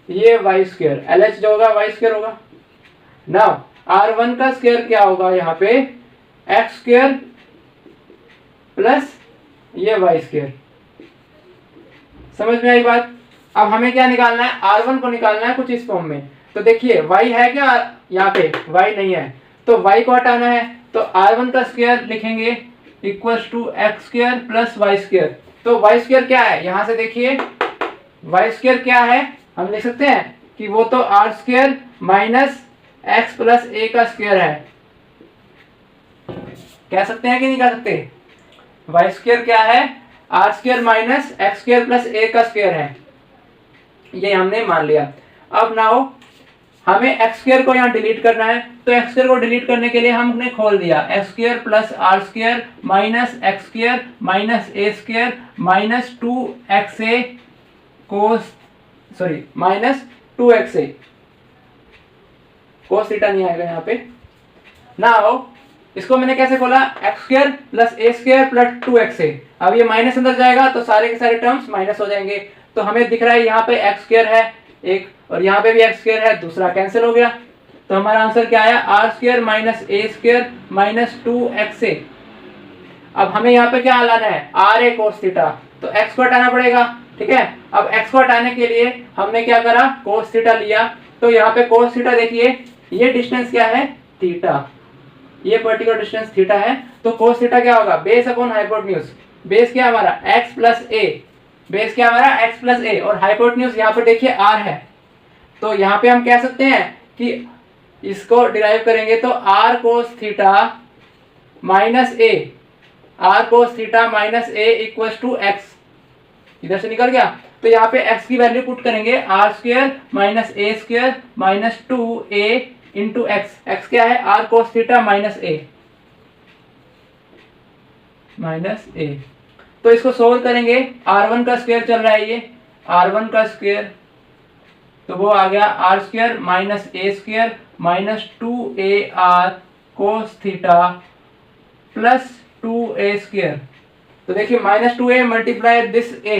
ये y²। LH जो होगा y² होगा। नाउ r1 का स्क्वायर क्या होगा? यहाँ पे x² प्लस ये y²। समझ में आई बात? अब हमें क्या निकालना है? r1 को निकालना है कुछ इस फॉर्म में। तो देखिए, y है क्या? यहाँ पे y नहीं है, तो y को हटाना है, तो r1 का स्क्वायर लिखेंगे equals to x² plus y²। तो y² क्या है? यहाँ से देखिए, y² क्या है? हम लिख सकते हैं कि वो तो r² minus x plus a का स्क्वायर है। कह सकते हैं कि नहीं कह सकते? y² क्या है? r² minus x² plus a का स्क्वायर है, ये हमने मान लिया। अब नाउ हमें x² को यहाँ डिलीट करना है, तो x² को डिलीट करने के लिए हमने खोल दिया x² plus r² minus x² minus a² minus 2xa cos, sorry minus 2xa, cos theta नहीं आएगा यहाँ पे। नाउ इसको मैंने कैसे खोला? x² plus a² plus 2xa। अब ये माइनस अंदर जाएगा तो सारे के सारे टर्म्स माइनस हो जाएंगे। तो हमें दिख रहा है यहाँ पे x² है एक, और यहाँ पे भी x² है दूसरा, कैंसिल हो गया। तो हमारा आंसर क्या आया? r² minus a² minus 2xa। अब हमें यहाँ पे क्या लाना है? ra कोस थीटा, तो x को हटाना पड़ेगा, ठीक है। अब x को हटाने के लिए हमने क्या करा? कोस थीटा लिया। तो यहाँ पे कोस थीटा देखिए, ये डिस्टेंस क्या है? थीटा, ये पर्टिकुलर डिस्टेंस थीटा है। तो कोस थीटा क्या होगा? Base upon hypotenuse. बेस क्या हमारा? x प्लस a, बेस क्या हमारा? x प्लस a, और हाइपोटेन्यूज यहाँ पर देखिए r है। तो यहाँ पे हम कह सकते हैं कि इसको डिराइव करेंगे तो r cos theta minus a, r cos theta minus a equals to x। इधर से निकल गया, तो यहाँ पे x की वैल्यू पुट करेंगे r² minus a² minus 2a into x क्या है? r cos theta minus a। तो इसको सोल्व करेंगे, r1 का स्क्वायर चल रहा है, ये r1 का स्क्वायर, तो वो आ गया r² minus a² minus 2ar cos theta plus 2a²। तो देखिए minus 2a multiply this a,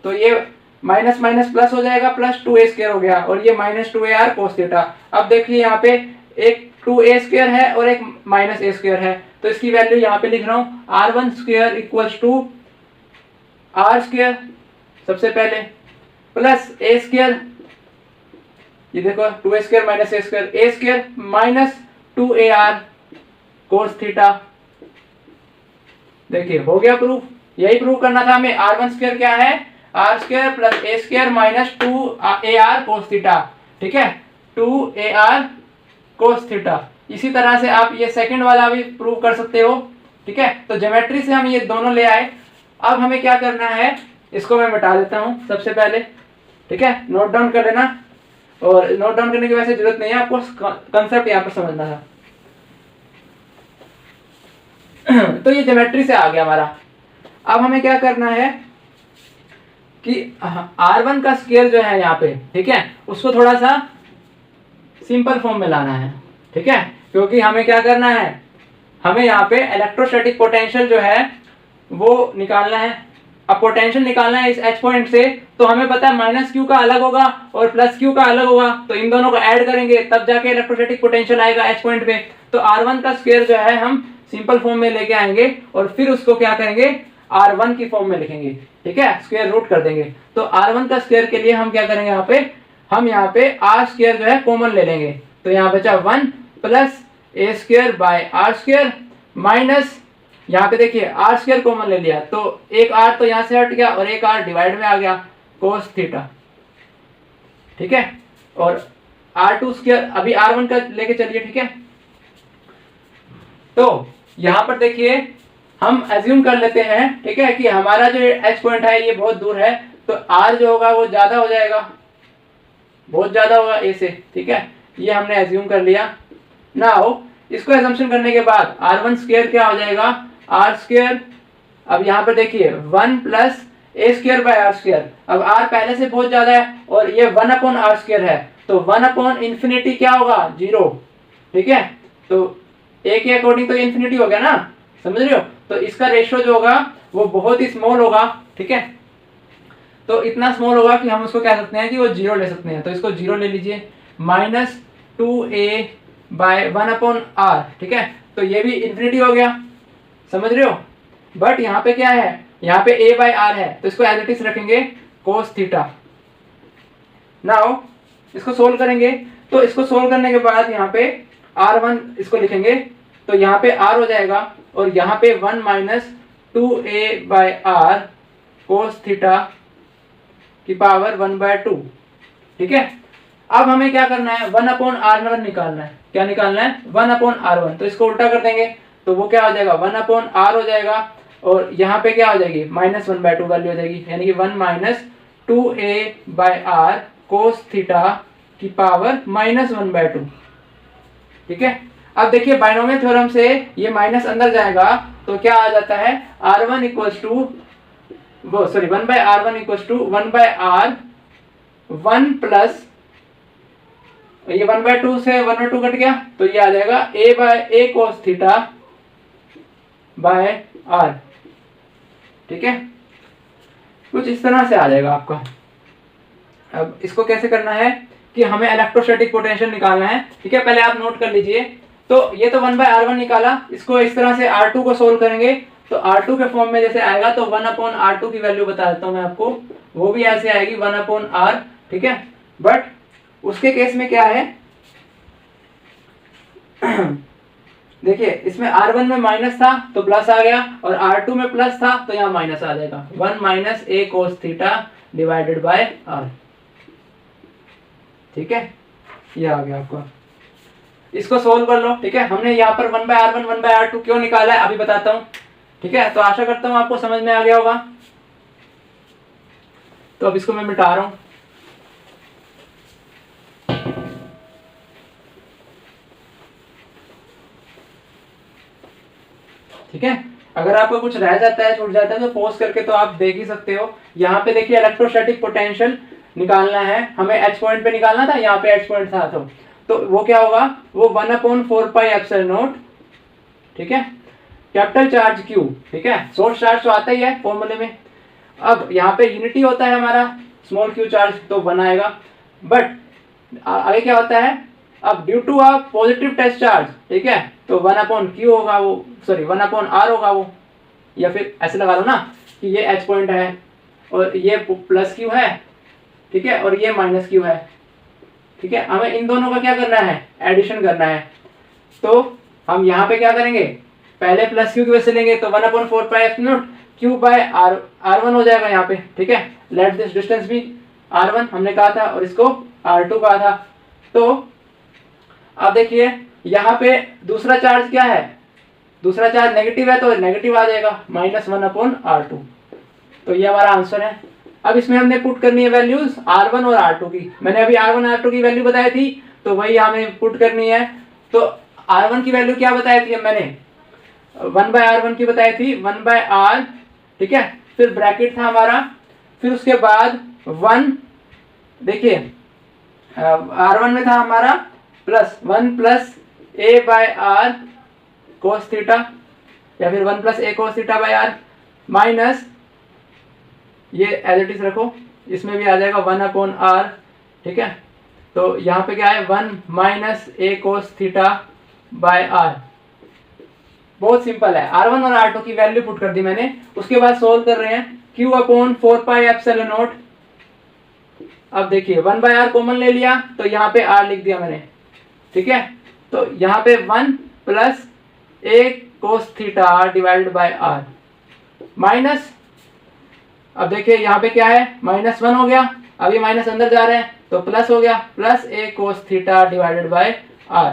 तो ये माइनस माइनस प्लस हो जाएगा, प्लस 2a² हो गया, और ये माइनस 2ar कोस थीटा। अब देखिए यहाँ पे एक 2a² है और एक माइनस a² है, तो इसकी वैल्यू यहाँ पे लिख रहा हूँ r1² इक्वल्स टू r² सबसे पहले प्लस a², ये देखो 2a² minus a² minus 2ar cos theta. देखिए हो गया प्रूफ, यही प्रूफ करना था हमें। r1² क्या है? r² plus a² minus 2ar cos theta, ठीक है, 2ar कोस थीटा। इसी तरह से आप ये सेकंड वाला भी प्रूव कर सकते हो, ठीक है। तो ज्योमेट्री से हम ये दोनों ले आए। अब हमें क्या करना है? इसको मैं मिटा देता हूं सबसे पहले, ठीक है, नोट डाउन कर लेना। और नोट डाउन करने की वैसे जरूरत नहीं है, आपको कंसेप्ट यहाँ पर समझना था। तो ये ज्योमेट्री से आ गया हमारा। अब हमें क्या करना है कि r1 का स्क्वायर जो है यहाँ पे, ठीक है, उसको थोड़ा सा सिंपल फॉर्म में लाना है, ठीक है, क्योंकि हमें क्या करना है? हमें यहाँ पे इलेक्ट्रोस्टैटिक पोटेंशियल जो है वो निकालना है। अब पोटेंशियल निकालना है इस एच पॉइंट से, तो हमें पता है माइनस क्यू का अलग होगा और प्लस क्यू का अलग होगा, तो इन दोनों को ऐड करेंगे तब जाके इलेक्ट्रोस्टैटिक पोटेंशियल आएगा एच पॉइंट पे। तो R1 का स्क्वायर जो है हम सिंपल फॉर्म में लेके आएंगे और फिर उसको क्या करेंगे, R1 की फॉर्म में लिखेंगे, ठीक है, स्क्वायर रूट कर देंगे। तो R1 का स्क्वायर के लिए हम क्या करेंगे, हम यहाँ पे आर स्क्वायर जो है कॉमन ले लेंगे, तो यहाँ बचा 1 plus A square by R square minus, यहाँ पे देखिए आर स्क्वायर कॉमन ले लिया तो एक आर तो यहाँ से हट गया और एक आर डिवाइड में आ गया कोस थीटा, ठीक है, और R2 स्क्वायर अभी R1 का लेके चलिए, ठीक है। तो यहाँ पर देखिए हम एज्यूम कर लेते हैं, ठीक है, कि हमारा जो एच पॉइंट है ये बहुत दूर है, तो R जो होगा वो ज्यादा हो जाएगा, बहुत ज्यादा होगा ए से, ठीक है, ये हमने एज्यूम कर लिया। नाउ इसको एजम्पशन करने के बाद R1 स्क्वायर क्या हो जाएगा, आर स्क्वायर, अब यहाँ पर देखिए 1 plus A square by R square, अब R पहले से बहुत ज्यादा है और ये 1 अपॉन आर स्क्वायर है, तो 1 अपॉन इन्फिनिटी क्या होगा, 0, ठीक है, तो ए के अकॉर्डिंग तो इन्फिनिटी हो गया ना, समझ रहे हो, तो इसका रेशियो जो होगा वो बहुत ही स्मॉल होगा, ठीक है, तो इतना स्मॉल होगा कि हम उसको कह सकते हैं कि वो 0 ले सकते हैं, तो इसको 0 ले लीजिए, minus 2a bye 1 upon are, ठीक है, तो ये भी इन्फिनिटी हो गया, समझ रहे हो, बट यहाँ पे क्या है, यहाँ पे a बाय आर है, तो इसको एज इट इज रखेंगे कोस थीटा। नाउ इसको सोल्व करेंगे, तो इसको सोल्व करने के बाद यहाँ पे R1 इसको लिखेंगे, तो यहाँ पे R हो जाएगा और यहाँ पे 1 minus 2a by R cos theta की पावर 1/2, ठीक है। अब हमें क्या करना है, 1 अपॉन R1 निकालना है, क्या निकालना है, 1 अपॉन R1, तो इसको उल्टा कर देंगे तो वो क्या हो जाएगा, 1 अपॉन R हो जाएगा और यहाँ पे क्या हो जाएगी, माइनस 1/2 वैल्यू हो जाएगी, यानी कि 1 minus 2a by R cos theta की पावर माइनस 1/2, ठीक है। अब देखिए बाइनोमियल थ्योरम से ये माइनस अंदर जाएगा तो क्या आ जाता है, R1 इक्वल्स टू वो sorry 1 by R1 equals to 1 by R 1 plus ये 1/2 से 1/2 कट गया तो ये आ जाएगा a by a cos theta by R, ठीक है, कुछ इस तरह से आ जाएगा आपका। अब इसको कैसे करना है कि हमें इलेक्ट्रोस्टैटिक पोटेंशियल निकालना है, ठीक है, पहले आप नोट कर लीजिए। तो ये तो 1 बाय R1 निकाला, इसको इस तरह से R2 को सोल्व करेंगे तो R2 के फॉर्म में जैसे आएगा तो 1 अपॉन R2 की वैल्यू बता देता हूं मैं आपको, वो भी ऐसे आएगी 1 अपॉन R, ठीक है, बट उसके केस में क्या है देखिए इसमें R1 में माइनस था तो प्लस आ गया और R2 में प्लस था तो यहाँ माइनस आ जाएगा, 1 minus a cos theta divided by R, ठीक है, ये आ गया आपका। इसको सोल्व कर लो, ठीक है, हमने यहाँ पर 1 बाय R1 1 बाय R2 क्यों निकाला है अभी बताता हूँ, ठीक है, तो आशा करता हूँ आपको समझ में आ गया होगा। तो अब इसको मैं मिटा रहा हूँ, ठीक है, अगर आपको कुछ रह जाता है छूट जाता है तो पॉज करके तो आप देख ही सकते हो। यहाँ पे देखिए इलेक्ट्रोस्टैटिक पोटेंशियल निकालना है हमें, एच पॉइंट पे निकालना था, यहाँ पे एच पॉइंट था तो वो क्या होगा, वो 1 अपॉन 4 पाई एप्सिलॉन नॉट, ठीक है, कैपिटल चार्ज Q, ठीक है, सोर्स चार्ज तो आता ही है फॉर्मूले में। अब यहाँ पे यूनिटी होता है हमारा स्मॉल q चार्ज तो 1 आएगा, बट आगे क्या होता है, अब due to a positive test charge, ठीक है, तो 1 अपॉन Q होगा वो, सॉरी 1 अपॉन R होगा वो, या फिर ऐसे लगा लो ना कि ये एच पॉइंट है और ये प्लस Q है, ठीक है, और ये माइनस Q है, ठीक है, हमें इन दोनों का क्या करना है, एडिशन करना है। तो हम यहाँ पे क्या करेंगे, पहले प्लस Q की वजह से लेंगे तो 1 upon 4 pi epsilon naught Q by R1 हो जाएगा यहाँ पे, ठीक है, लेट दिस डिस्टेंस भी R1 हमने कहा था और इसको R2 कहा था। तो अब देखिए यहाँ पे दूसरा चार्ज क्या है, दूसरा चार्ज नेगेटिव है तो नेगेटिव आ जाएगा, माइनस 1 अपॉन R2, तो ये हमारा आंसर है। अब इसमें हमने पुट करनी है वैल्यूज R1 और R2 की, मैंने अभी R1 R2 की वैल्यू बताई थी तो वही हमें पुट करनी है। तो R1 की वैल्यू क्या बताई थी मैंने, 1 बाय R1 की बताई थी 1 बाय R, ठीक है, फिर ब्रैकेट था हमारा, फिर उसके बाद 1, देखिए R1 में था हमारा plus 1 plus a by R cos theta, या फिर 1 plus a cos theta by R, minus ये एज इट इज रखो, इसमें भी आ जाएगा 1/r, ठीक है। तो यहाँ पे क्या है 1 minus a cos theta by r। बहुत सिंपल है, r1 और r2 की वैल्यू पुट कर दी मैंने। उसके बाद सोल्व कर रहे हैं, q/4πε0। अब देखिए 1/r कॉमन ले लिया तो यहाँ पे r लिख दिया मैंने, ठीक है। तो यहाँ पे 1 plus a cos theta divided by r minus, अब देखिए यहाँ पे क्या है -1 हो गया, अब ये माइनस अंदर जा रहे हैं तो प्लस हो गया, plus a cos theta divided by r।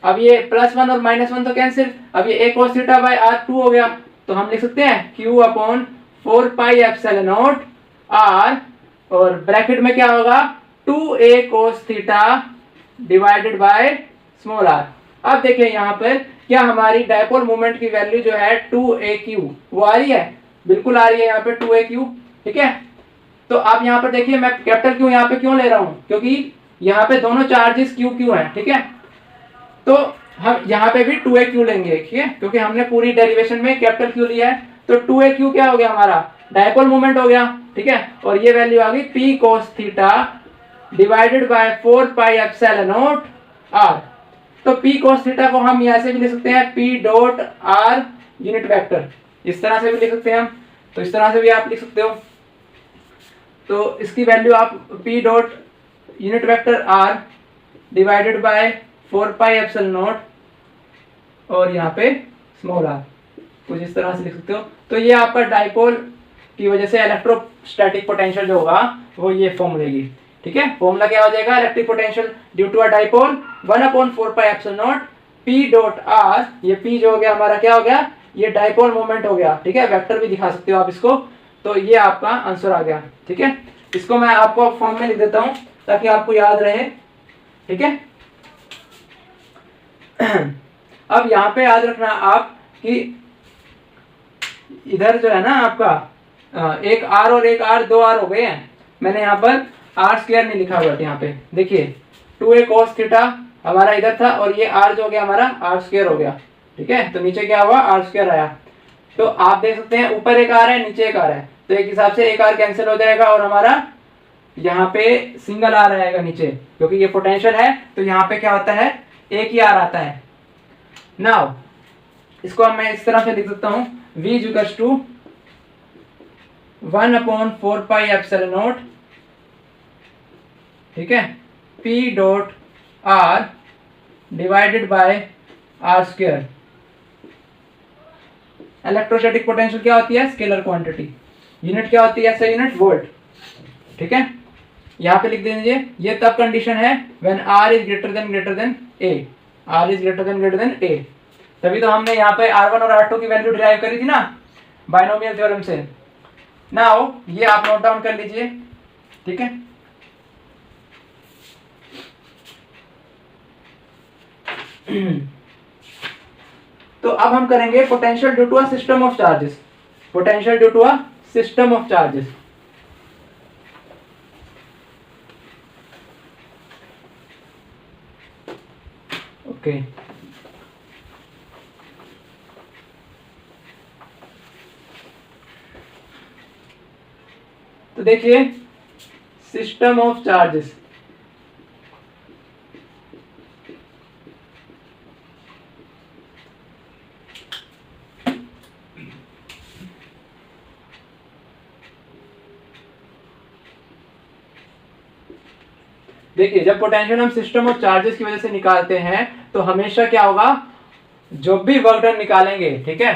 अब ये +1 और -1 तो कैंसिल, अब ये a cos theta by r 2 हो गया। तो हम लिख सकते हैं q/4πε0 r, और ब्रैकेट में क्या होगा 2a cos theta divided by small r। अब देखिए यहाँ पर क्या हमारी डायपोल मोमेंट की वैल्यू जो है 2aq वो आ रही है, बिल्कुल आ रही है यहाँ पे 2aq, ठीक है। तो आप यहाँ पर देखिए मैं कैपिटल Q यहाँ पे क्यों ले रहा हूँ, क्योंकि यहाँ पे दोनों चार्जेस QQ हैं, ठीक है। तो हम यहाँ पे भी 2aq लेंगे, ठीक है, क्योंकि हमने पूरी डेरिवेशन में कैपिटल Q लिया है। तो 2aq क्या हो गया हमारा डायपोल मोमेंट हो गया, ठीक है। और ये वैल्यू आ गई p cos theta divided by 4πε0 r। तो p cos थीटा को हम यहाँ से भी लिख सकते हैं p dot r unit vector, इस तरह से भी लिख सकते हैं हम, तो इस तरह से भी आप लिख सकते हो। तो इसकी वैल्यू आप p dot unit vector r divided by 4πε0 और यहाँ पे स्मॉल r, कुछ इस तरह से लिख सकते हो। तो ये आपका डाइपोल की वजह से इलेक्ट्रोस्टैटिक पोटेंशियल जो होगा वो ये फॉर्म लेगी, ठीक है। फॉर्मूला क्या हो जाएगा, electric potential due to a dipole 1/4πε0 p dot r। ये p जो हो गया हमारा क्या हो गया, ये डाइपोल मोमेंट हो गया, ठीक है। वेक्टर भी दिखा सकते हो आप इसको। तो ये आपका आंसर आ गया, ठीक है। इसको मैं आपको फॉर्म में लिख देता हूँ ताकि आपको याद रहे, ठीक है। अब यहाँ पे याद रखना आप कि इधर जो है ना आपका एक r और एक r, 2r हो गए हैं। मैंने यहाँ पर r² नहीं लिखा हुआ यहाँ पे, देखिए 2a cos थीटा हमारा इधर था और ये r जो हो गया हमारा r² हो गया, ठीक है। तो नीचे क्या हुआ r² आया। तो आप देख सकते हैं ऊपर एक r है, नीचे एक r है, तो एक हिसाब से एक r कैंसिल हो जाएगा और हमारा यहाँ पे सिंगल r आएगा नीचे, क्योंकि ये पोटेंशियल है। तो यहाँ पे क्या होता है एक ही r आता है। नाउ इसको मैं इस तरह से लिख सकता हूँ v इक्वल्स टू 1/4πε0, ठीक है, p dot r divided bye r²। Electrostatic potential क्या होती है, स्केलर क्वांटिटी, यूनिट क्या होती है, ऐसे यूनिट वोल्ट, ठीक है। यहाँ पे लिख दीजिए ये तब कंडीशन है when r is greater than a, r is greater than a। तभी तो हमने यहाँ पे r1 और r2 की वैल्यू डिराइव करी थी ना बाइनोमियल थ्योरम से। नाउ ये आप नोट डाउन कर लीजिए, ठीक है। तो अब हम करेंगे potential due to a system of charges, potential due to a system of charges. Okay, तो देखिए सिस्टम ऑफ चार्जेस, देखिए जब पोटेंशियल हम सिस्टम ऑफ चार्जेस की वजह से निकालते हैं तो हमेशा क्या होगा, जो भी वर्क डन निकालेंगे, ठीक है,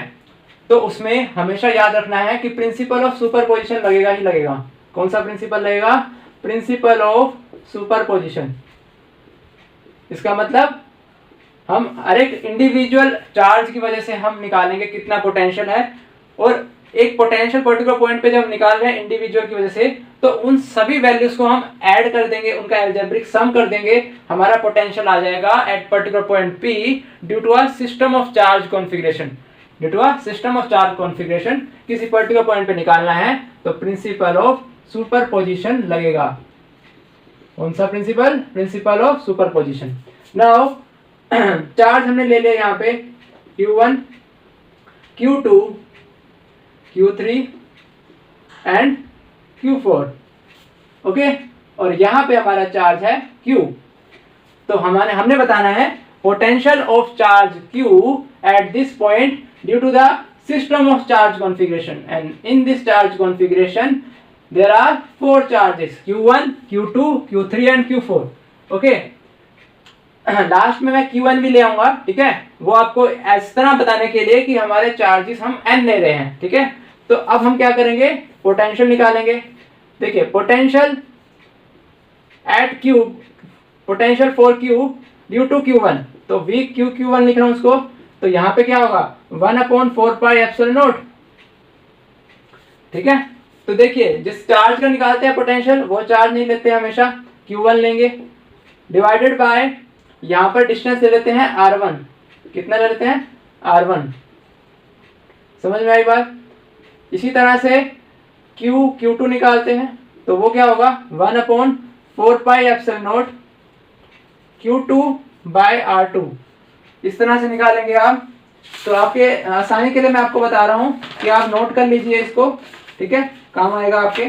तो उसमें हमेशा याद रखना है कि प्रिंसिपल ऑफ सुपरपोजिशन लगेगा ही लगेगा। कौन सा प्रिंसिपल लगेगा, प्रिंसिपल ऑफ सुपरपोजिशन। इसका मतलब हम हर एक इंडिविजुअल चार्ज की वजह से हम निकालेंगे कितना पोटेंशियल है, और एक पोटेंशियल पर्टिकुलर पॉइंट पे जब हम निकाल रहे हैं इंडिविजुअल की वजह से, तो उन सभी वैल्यूज को हम ऐड कर देंगे, उनका एल्जेब्रिक सम कर देंगे, हमारा पोटेंशियल आ जाएगा at particular point P due to a system of charge configuration. Due to a system of charge configuration किसी पर्टिकुलर पॉइंट पे निकालना है तो प्रिंसिपल ऑफ सुपरपोजिशन लगेगा। कौन सा principle, principle of superposition. Now charge हमने ले लिया यहाँ पे Q1, Q2, Q3 and Q4, okay, और यहाँ पे हमारा चार्ज है Q। तो हमने बताना है potential of charge Q at this point due to the system of charge configuration, and in this charge configuration there are 4 charges Q1, Q2, Q3 and Q4, okay. Last में मैं Q1 भी ले आऊंगा, ठीक है, वो आपको इस तरह बताने के लिए कि हमारे चार्जेस हम n ले रहे हैं, ठीक है। तो अब हम क्या करेंगे, पोटेंशियल निकालेंगे। देखिए potential at Q, potential for Q due to Q1, तो V Q1 लिख रहा हूं उसको, तो यहाँ पे क्या होगा 1/4 पाई एप्सिलॉन नॉट, ठीक है। तो देखिए जिस चार्ज का निकालते हैं पोटेंशियल वो चार्ज नहीं लेते हैं, हमेशा Q1 लेंगे, डिवाइडेड बाय यहाँ पर डिस्टेंस ले लेते हैं R1, कितना ले लेते हैं R1, समझ में आई बात। इसी तरह से Q2 निकालते हैं, तो वो क्या होगा 1/4 pi epsilon not Q2 bye R2, इस तरह से निकालेंगे आप। तो आपके आसानी के लिए मैं आपको बता रहा हूं कि आप नोट कर लीजिए इसको, ठीक है, काम आएगा आपके।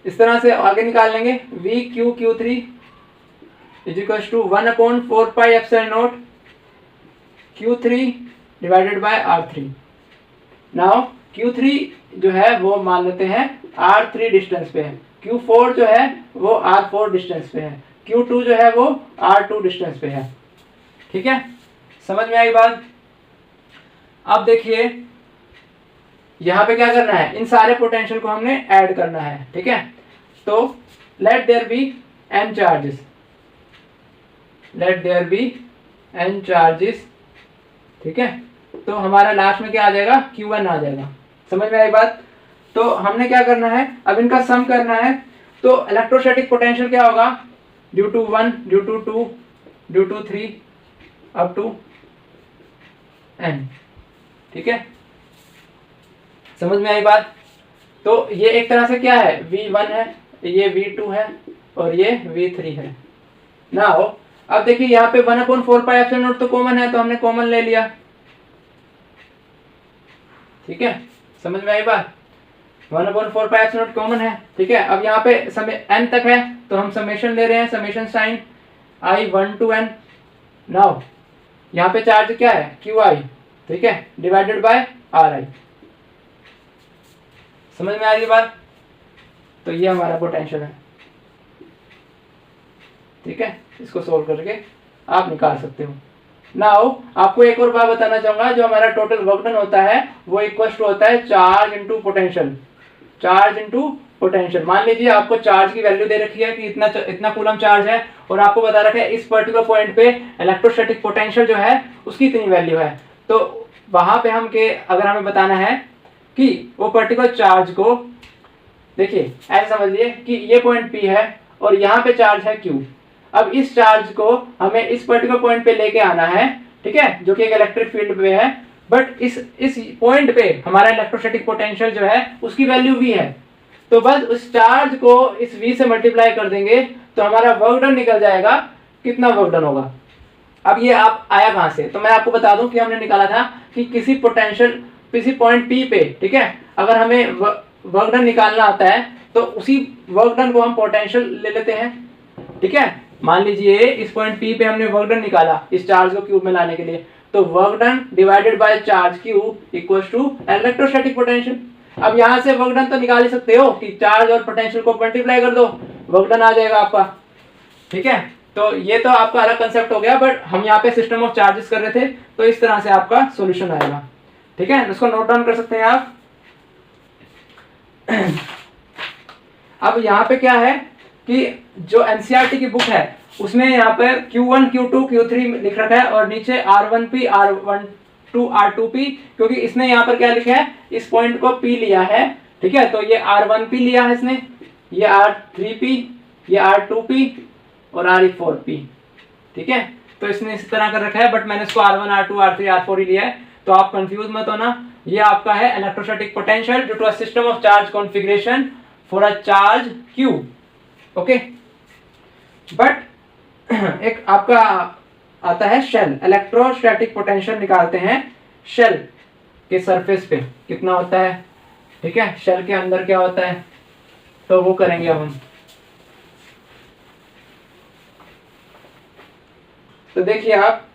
इस तरह से आगे निकाल लेंगे VQ3 is equal to 1/4 pi epsilon naught Q3 divided by R3। Now Q3 जो है वो मान लेते हैं R3 डिस्टेंस पे है, Q4 जो है वो R4 डिस्टेंस पे है, Q2 जो है वो R2 डिस्टेंस पे है, ठीक है, समझ में आई बात। अब देखिए यहाँ पे क्या करना है, इन सारे पोटेंशियल को हमने ऐड करना है, ठीक है। तो let there be n charges, let there be n charges, ठीक है। तो हमारा लास्ट में क्या आ जाएगा Q1 आ जाएगा, समझ में आई बात। तो हमने क्या करना है, अब इनका सम करना है। तो इलेक्ट्रोस्टैटिक पोटेंशियल क्या होगा, due to 1, due to 2, due to 3 up to n, ठीक है, समझ में आई बात। तो ये एक तरह से क्या है V1 है, ये V2 है और ये V3 है। नाउ अब देखिए यहाँ पे 1/4 पाई एप्सिलॉन नॉट तो कॉमन है, तो हमने कॉमन ले लिया, ठीक है, समझ में आई बात। 1/4 पाई एप्सिलॉन नॉट कॉमन है, ठीक है। अब यहाँ पे समय n तक है तो हम समेशन ले रहे हैं, summation sign I1 to n। Now यहाँ पे चार्ज क्या है QI, ठीक है, डिवाइडेड बाय RI, समझ में आ रही बात। तो ये हमारा पोटेंशियल है, ठीक है, इसको सोल्व करके आप निकाल सकते हो। नाउ आपको एक और बात बताना चाहूंगा, जो हमारा टोटल वर्क डन होता है वो इक्वल टू होता है charge into potential, charge into potential. मान लीजिए आपको चार्ज की वैल्यू दे रखी है कि इतना कूलम चार्ज है, और आपको बता रखा है इस पर्टिकुलर पॉइंट पे इलेक्ट्रोस्टैटिक पोटेंशियल जो है उसकी इतनी वैल्यू है। तो वहां पे अगर हमें बताना है कि वो पर्टिकुलर चार्ज को, देखिए ऐसे समझिए कि ये पॉइंट P है और यहाँ पे चार्ज है Q। अब इस चार्ज को हमें इस पर्टिकुलर पॉइंट पे लेके आना है, ठीक है, जो कि एक इलेक्ट्रिक फील्ड पे है, बट इस पॉइंट पे हमारा इलेक्ट्रोस्टैटिक पोटेंशियल जो है उसकी वैल्यू V है। तो बस उस चार्ज को इस V से मल्टीप्लाई कर देंगे तो हमारा वर्क डन निकल जाएगा, कितना वर्क डन होगा। अब ये आप आया कहाँ से, तो मैं आपको बता दूं कि हमने निकाला था कि किसी पॉइंट P पे, ठीक है, अगर हमें वर्क डन निकालना आता है तो उसी वर्क डन को हम पोटेंशियल ले लेते हैं, ठीक है। मान लीजिए इस पॉइंट P पे हमने वर्क डन निकाला इस चार्ज को क्यूब में लाने के लिए, तो work done divided by charge Q equals to electrostatic potential. अब यहाँ से वर्क डन तो निकाल ही सकते हो कि चार्ज और पोटेंशियल को मल्टीप्लाई कर दो, वर्क डन आ जाएगा आपका, ठीक है। तो ये तो आपका अलग कंसेप्ट हो गया, बट हम यहाँ पे सिस्टम ऑफ चार्जेस कर रहे थे, तो इस तरह से आपका सॉल्यूशन आएगा, ठीक है। इसको नोट डाउन कर सकते हैं आप। अब यहाँ पे क्या है कि जो एनसीईआरटी की बुक है उसमें यहाँ पर Q1, Q2, Q3 लिख रखा है और नीचे R1P, R12, R2P, क्योंकि इसने यहाँ पर क्या लिखा है, इस पॉइंट को P लिया है, ठीक है। तो ये R1P लिया है इसने, ये R3P, ये R2P और R4P, ठीक है। तो इसने इस तरह कर रखा है, बट मैंने इसको R1, R2, R3, R4 ही लिया है, तो आप कंफ्यूज मत होना। ये आपका है electrostatic potential due to a system of charge configuration for a charge Q, okay. But एक आपका आता है शेल, इलेक्ट्रोस्टैटिक पोटेंशियल निकालते हैं शेल, के सरफेस पे कितना होता है, ठीक है, शेल के अंदर क्या होता है, तो वो करेंगे अब हम। तो देखिए आप,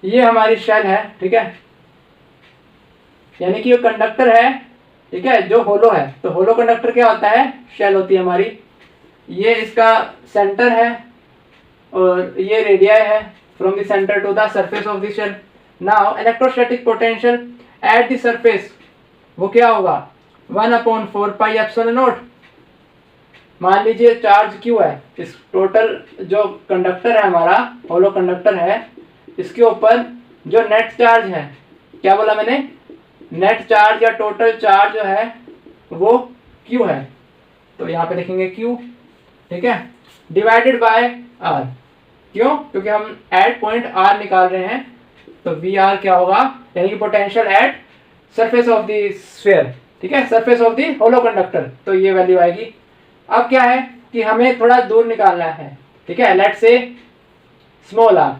ये हमारी शेल है, ठीक है, यानी कि ये कंडक्टर है, ठीक है, जो होलो है। तो होलो कंडक्टर क्या होता है, शेल होती है हमारी। ये इसका सेंटर है और ये रेडियाई है from the centre to the surface of the shell. Now electrostatic potential at the surface वो क्या होगा, 1/4πε0। मान लीजिए चार्ज क्यू है, इस टोटल जो कंडक्टर है हमारा, होलो कंडक्टर है, इसके ऊपर जो नेट चार्ज है, क्या बोला मैंने, नेट चार्ज या टोटल चार्ज जो है वो क्यू है। तो यहाँ पे लिखेंगे क्यू, ठीक है, डिवाइडेड बाय आर। क्यों, क्योंकि हम एट पॉइंट आर निकाल रहे हैं। तो वी आर क्या होगा, यानी कि potential at surface of the sphere, ठीक है, surface of the hollow conductor. तो ये वैल्यू आएगी। अब क्या है कि हमें थोड़ा दूर निकालना है, ठीक है, लेट्स से स्मॉल आर,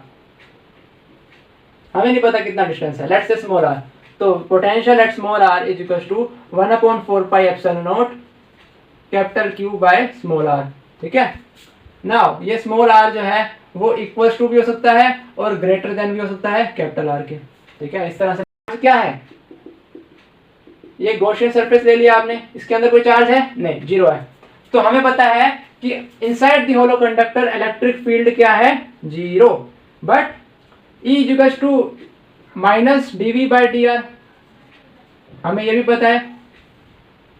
हमें नहीं पता कितना डिस्टेंस है, लेट्स से स्मॉल आर। तो potential at small r is equal to 1/4πε0 capital Q by small r, ठीक है। नाउ ये स्मॉल आर जो है वो इक्वल्स टू भी हो सकता है और ग्रेटर देन भी हो सकता है कैपिटल आर के, ठीक है। इस तरह से क्या है, ये गॉसियन सरफेस ले लिया आपने, इसके अंदर कोई चार्ज है नहीं, जीरो है। तो हमें पता है कि inside the hollow conductor electric field क्या है, zero. But E is equal to -dV/dr, हमें ये भी पता है,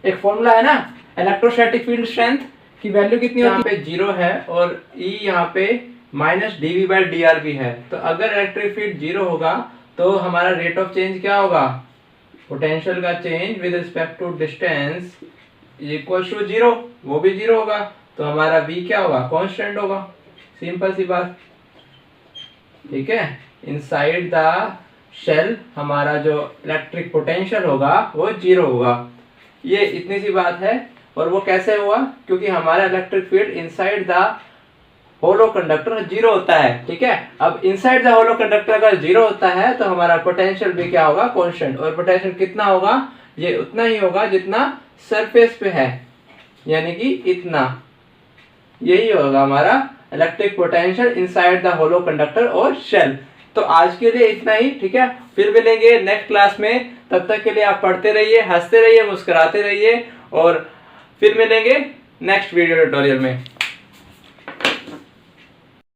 एक फॉर्मूला है ना इलेक्ट्रोस्टैटिक फील्ड स्ट्रेंथ की वैल्यू कितनी होती है, यहाँ पे जीरो है और E यहाँ पे -dV/dr भी है। तो अगर इलेक्ट्रिक फील्ड जीरो होगा तो हमारा रेट ऑफ चेंज क्या होगा, पोटेंशियल का change with respect to distance equal to zero, वो भी जीरो होगा। तो हमारा V क्या होगा, कांस्टेंट होगा, सिंपल सी बात, ठीक है। इनसाइड द शेल हमारा जो इलेक्ट्रिक पोटेंशियल होगा वो जीरो होगा, ये इतनी सी बात है। और वो कैसे हुआ, क्योंकि हमारा electric field inside the hollow conductor zero होता है, ठीक है। अब इनसाइड द होलो कंडक्टर अगर जीरो होता है तो हमारा पोटेंशियल भी क्या होगा, कांस्टेंट। और पोटेंशियल कितना होगा, ये उतना ही होगा जितना सरफेस पे है, यानी कि इतना, यही होगा हमारा electric potential inside the hollow conductor और शेल। तो आज के लिए इतना ही, ठीक है। फिर मिलेंगे नेक्स्ट क्लास में, तब तक के लिए आप पढ़ते रहिए, हंसते रहिए, मुस्कुराते रहिए और फिर मिलेंगे नेक्स्ट वीडियो ट्यूटोरियल में।